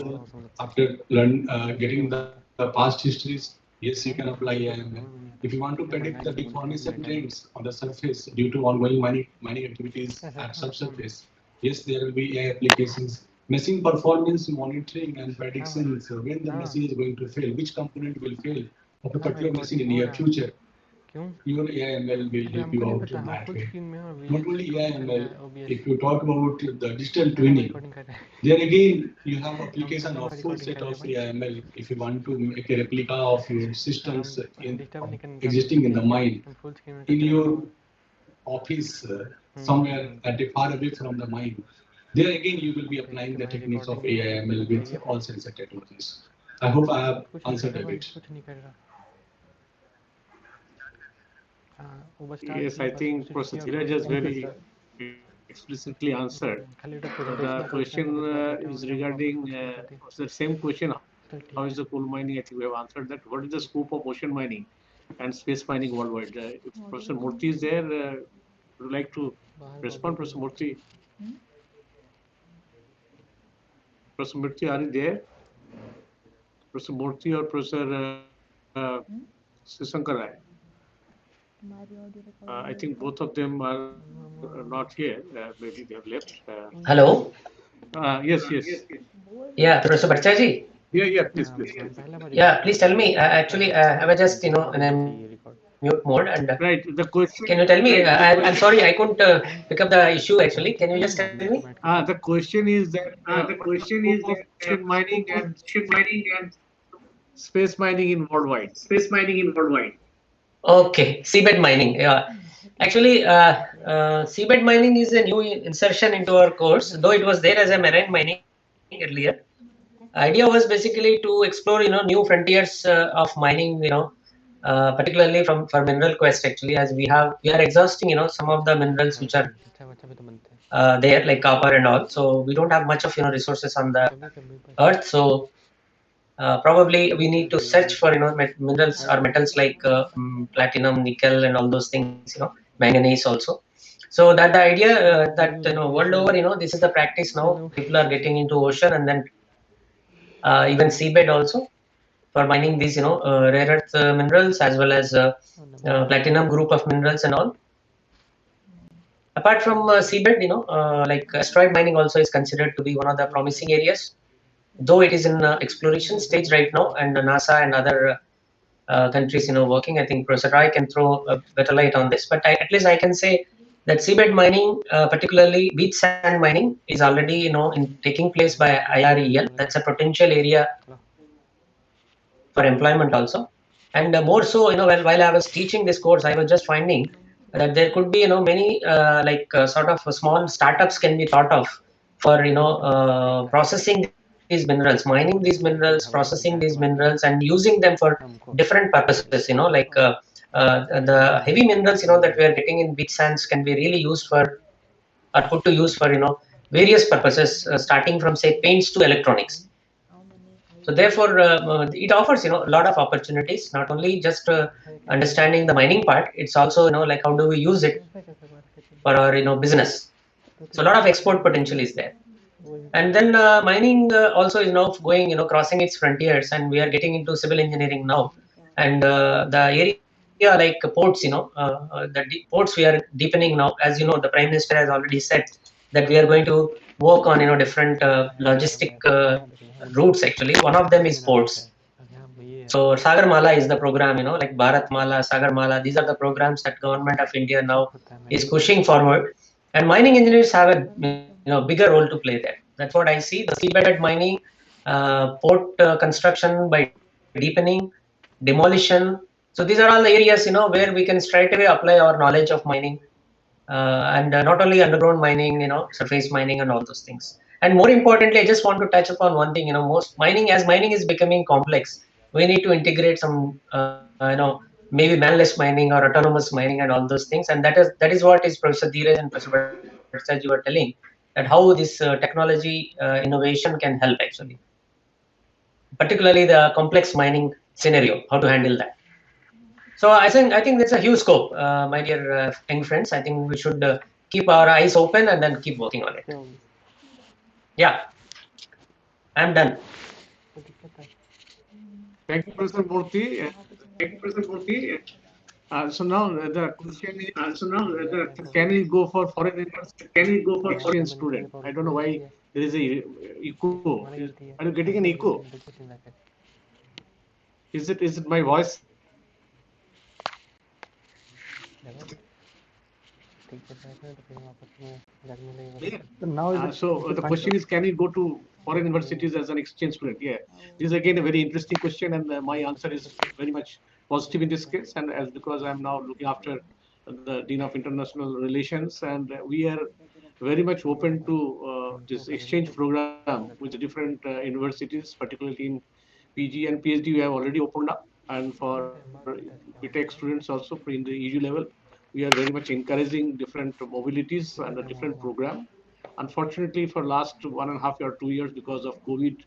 after getting the past histories, yes, you can apply AI/ML. If you want to predict the deformation trends on the surface due to ongoing mining activities at subsurface, yes, there will be AI applications. Machine performance monitoring and predictions when the machine is going to fail, which component will fail of a particular machine in near future. even AIML will help you out in that way. Not only AIML, if you talk about the digital twinning, there again you have application of full set of AIML if you want to make a replica of your systems in existing in the mine in your office somewhere at a far away from the mine. There again you will be applying the techniques of AIML with all sensor technologies. I hope I have answered a bit.
Yes, I think Professor Dheeraj has very explicitly answered. The question is regarding the same question. How is the coal mining? I think we have answered that. What is the scope of ocean mining and space mining worldwide? If Professor Murthy is there, would you like to respond, Professor Murthy? Professor Murthy, are you there? Professor Murthy or Professor Sisankar Rai? I think both of them are not here. Maybe they have left.
Hello.
Yes.
Yeah, Professor Bhattacharya.
Yeah, please.
Yeah, please tell me. Actually, I was just in a mute mode, and
right. The question.
Can you tell me? I'm sorry, I couldn't pick up the issue. Actually, can you just tell me?
The question is that ocean mining and space mining in worldwide.
Okay, seabed mining. Yeah, actually, seabed mining is a new insertion into our course. Though it was there as a marine mining earlier. Idea was basically to explore, new frontiers of mining. Particularly for mineral quest. Actually, as we are exhausting, some of the minerals which are there, like copper and all. So we don't have much of resources on the earth. So probably we need to search for minerals or metals like platinum, nickel, and all those things. Manganese also. So that the idea that world over, this is the practice now. People are getting into ocean and then even seabed also for mining these rare earth minerals as well as platinum group of minerals and all. Apart from seabed, like asteroid mining also is considered to be one of the promising areas, though it is in exploration stage right now, and NASA and other countries working. I think Professor Rai can throw a better light on this, but at least I can say that seabed mining, particularly beach sand mining, is already taking place by IREL. That's a potential area for employment also. And more so, while I was teaching this course, I was just finding that there could be many sort of small startups can be thought of for processing these minerals, mining these minerals, processing these minerals, and using them for different purposes. The heavy minerals that we are getting in beach sands can be really used for or put to use for various purposes, starting from say paints to electronics. So therefore, it offers a lot of opportunities. Not only just understanding the mining part, it's also like how do we use it for our business. So a lot of export potential is there. And then mining also is now going crossing its frontiers, and we are getting into civil engineering now. And the area like ports, the ports we are deepening now. As you know, the Prime Minister has already said that we are going to work on different logistic routes. Actually, one of them is ports. So Sagar Mala is the program, like Bharat Mala, Sagar Mala. These are the programs that government of India now is pushing forward, and mining engineers have a bigger role to play there. That's what I see. The seabed mining, port construction by deepening, demolition. So these are all the areas where we can straight away apply our knowledge of mining, and not only underground mining, surface mining and all those things. And more importantly, I just want to touch upon one thing. Most mining, as mining is becoming complex, we need to integrate some maybe manless mining or autonomous mining and all those things. And that is what is Professor Dheeraj and Professor Bhattacharya were telling, that how this technology innovation can help actually, particularly the complex mining scenario, how to handle that. So I think that's a huge scope, my dear young friends. I think we should keep our eyes open and then keep working on it. Yeah, I'm done.
Thank you, Professor Murthy. So now the question is, can we go for foreign exchange student? I don't know why there is a echo. Are you getting an echo? Is it my voice?
So now is
So the question is, can we go to foreign universities as an exchange student? Yeah, this is again a very interesting question, and my answer is very much positive in this case. And as because I'm now looking after the Dean of International Relations, and we are very much open to this exchange program with the different universities, particularly in PG and PhD. We have already opened up, and for BTech students also in the EG level, we are very much encouraging different mobilities and a different program. Unfortunately, for last 1.5 or 2 years, because of COVID,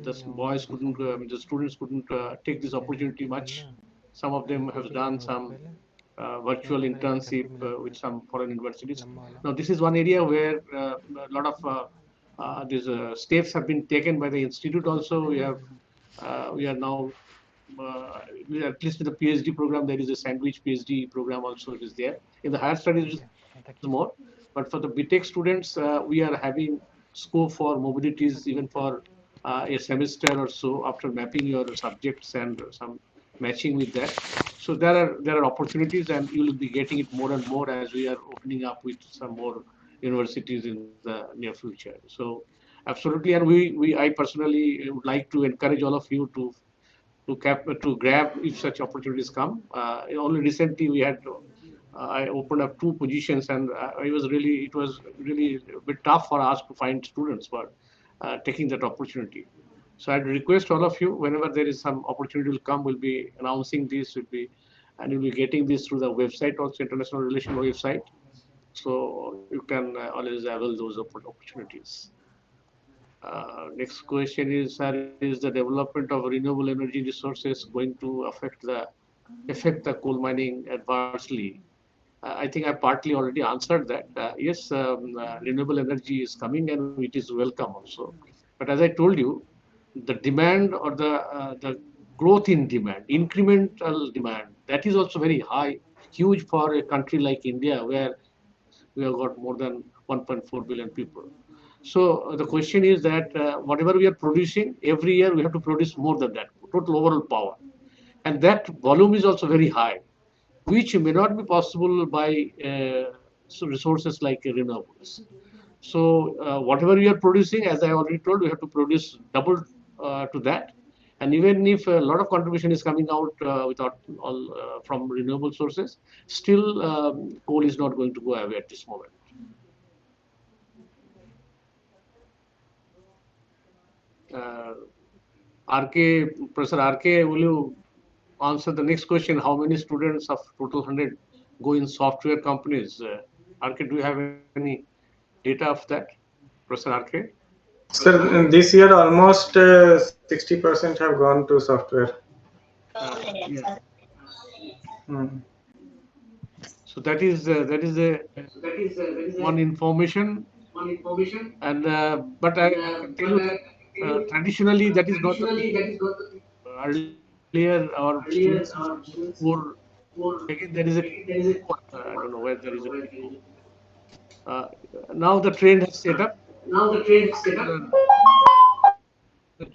the students couldn't take this opportunity much. Some of them have done some virtual internship with some foreign universities. Now, this is one area where a lot of these steps have been taken by the institute. Also, we are now at least in the PhD program, there is a sandwich PhD program also. It is there. In the higher studies, it is more. But for the BTech students, we are having scope for mobilities even for a semester or so after mapping your subjects and some matching with that. So there are opportunities, and you will be getting it more and more as we are opening up with some more universities in the near future. So absolutely, and we I personally would like to encourage all of you to grab if such opportunities come. Only recently we had I opened up 2 positions, and it was really a bit tough for us to find students for taking that opportunity. So I'd request all of you, whenever there is some opportunity will come, we'll be announcing this, and you'll be getting this through the website, also international relation website. So you can always avail those opportunities. Next question is, sir, is the development of renewable energy resources going to affect the coal mining adversely? I think I partly already answered that. Yes, renewable energy is coming and it is welcome also. But as I told you, the demand or the growth in demand, incremental demand, that is also very high, huge for a country like India, where we have got more than 1.4 billion people. So the question is that whatever we are producing every year, we have to produce more than that total overall power, and that volume is also very high, which may not be possible by resources like renewables. So whatever we are producing, as I already told, we have to produce double to that. And even if a lot of contribution is coming out without all from renewable sources, still coal is not going to go away at this moment. RK, Professor RK, will you answer the next question? How many students of total 100 go in software companies? RK, do you have any data of that, Professor RK?
Sir, this year almost 60% have gone to software.
Yeah.
Hmm.
So that is a one information, and but I can tell you that traditionally that is not the case. Earlier our students used to score. Again, there is a I don't know where there is a uh, now the trend has set up.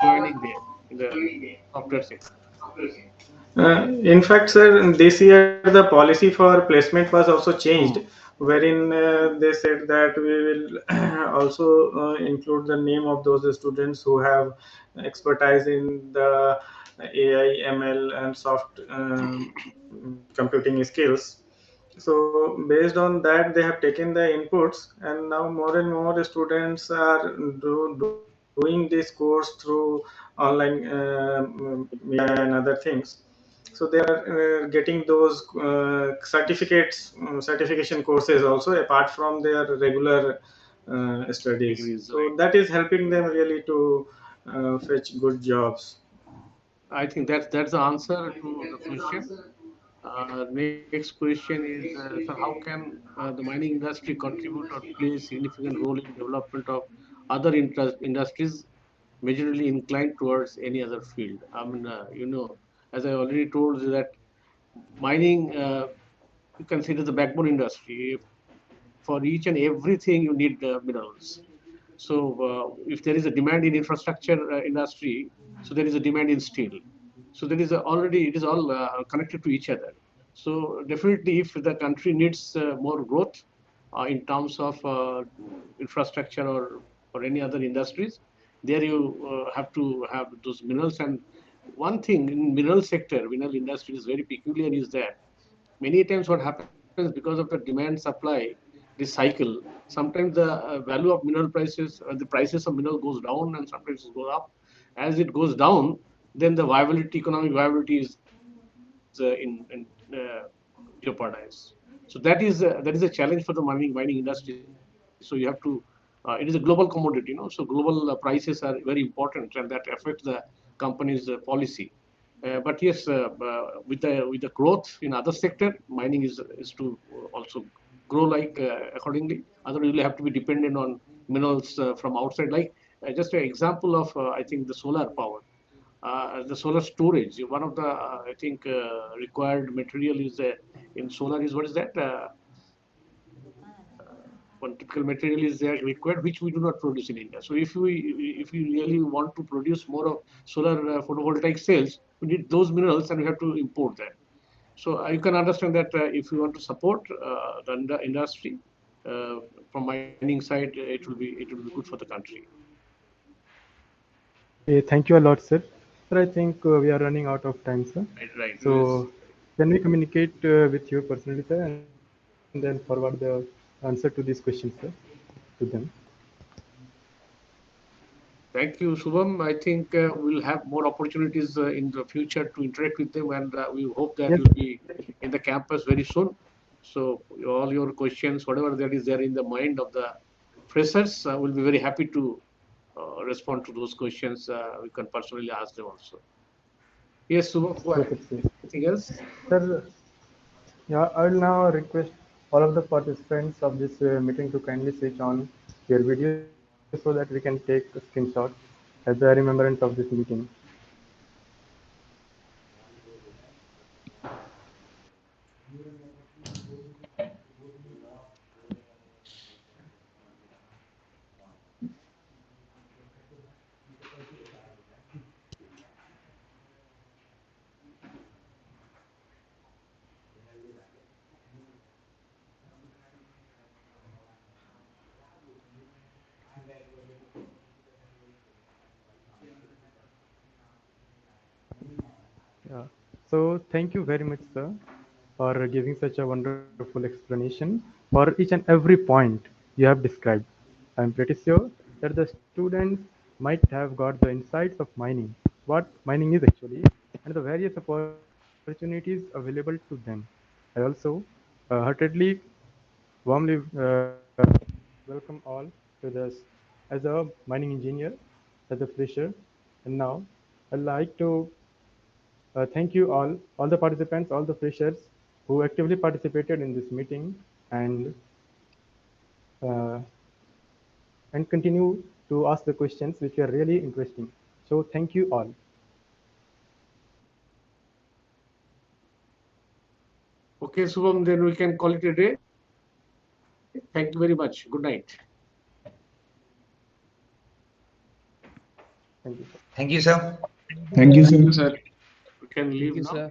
Joining there in the software sector.
In fact, sir, this year the policy for placement was also changed, wherein they said that we will also include the name of those students who have expertise in the AI, ML, and soft computing skills. So based on that, they have taken the inputs, and now more and more students are doing this course through online media and other things. So they are getting those certification courses also apart from their regular studies.
Degrees,
So
right.
that is helping them really to fetch good jobs.
I think that's the answer to the question. Next question is, sir, how can the mining industry contribute or play a significant role in development of other industries majorly inclined towards any other field? I mean, as I already told you that mining, you consider the backbone industry. For each and everything, you need minerals. So if there is a demand in infrastructure industry, so there is a demand in steel. So there is already it is all connected to each other. So definitely, if the country needs more growth in terms of infrastructure or any other industries, there you have to have those minerals. And one thing in mineral sector, mineral industry is very peculiar is that many times what happens because of the demand supply, this cycle, sometimes the value of mineral prices, the prices of mineral goes down and sometimes it goes up. As it goes down, then the viability, economic viability is jeopardized. So that is a challenge for the mining industry. So you have to, it is a global commodity, so global prices are very important, and that affects the company's policy. But yes, with the growth in other sector, mining is to also grow like accordingly. Otherwise, you'll have to be dependent on minerals from outside. Like just an example of I think the solar power. The solar storage, one of the I think required material is in solar is what is that? One typical material is there required, which we do not produce in India. So if we really want to produce more of solar photovoltaic cells, we need those minerals and we have to import that. So you can understand that if you want to support the industry from mining side, it will be good for the country.
Thank you a lot, sir. Sir, I think we are running out of time, sir.
Right.
So can we communicate with you personally, sir, and then forward the answer to these questions, sir, to them?
Thank you, Shubham. I think we'll have more opportunities in the future to interact with them, and we hope that
Yes.
you'll be in the campus very soon. So all your questions, whatever that is there in the mind of the freshers, we'll be very happy to respond to those questions. We can personally ask them also. Yes, Shubham, go ahead.
Perfect, sir.
Anything else?
Sir, yeah, I will now request all of the participants of this meeting to kindly switch on their video so that we can take a screenshot as a remembrance of this meeting. Yeah. So thank you very much, sir, for giving such a wonderful explanation for each and every point you have described. I'm pretty sure that the students might have got the insights of mining, what mining is actually, and the various opportunities available to them. I also heartedly, warmly welcome all to this as a mining engineer, as a fresher, and now I'd like to thank you all the participants, all the freshers who actively participated in this meeting and uh, and continue to ask the questions which were really interesting. So thank you all.
Okay, Shubham, then we can call it a day. Thank you very much. Good night.
Thank you, sir.
Thank you, sir.
Thank you, sir.
We can leave now.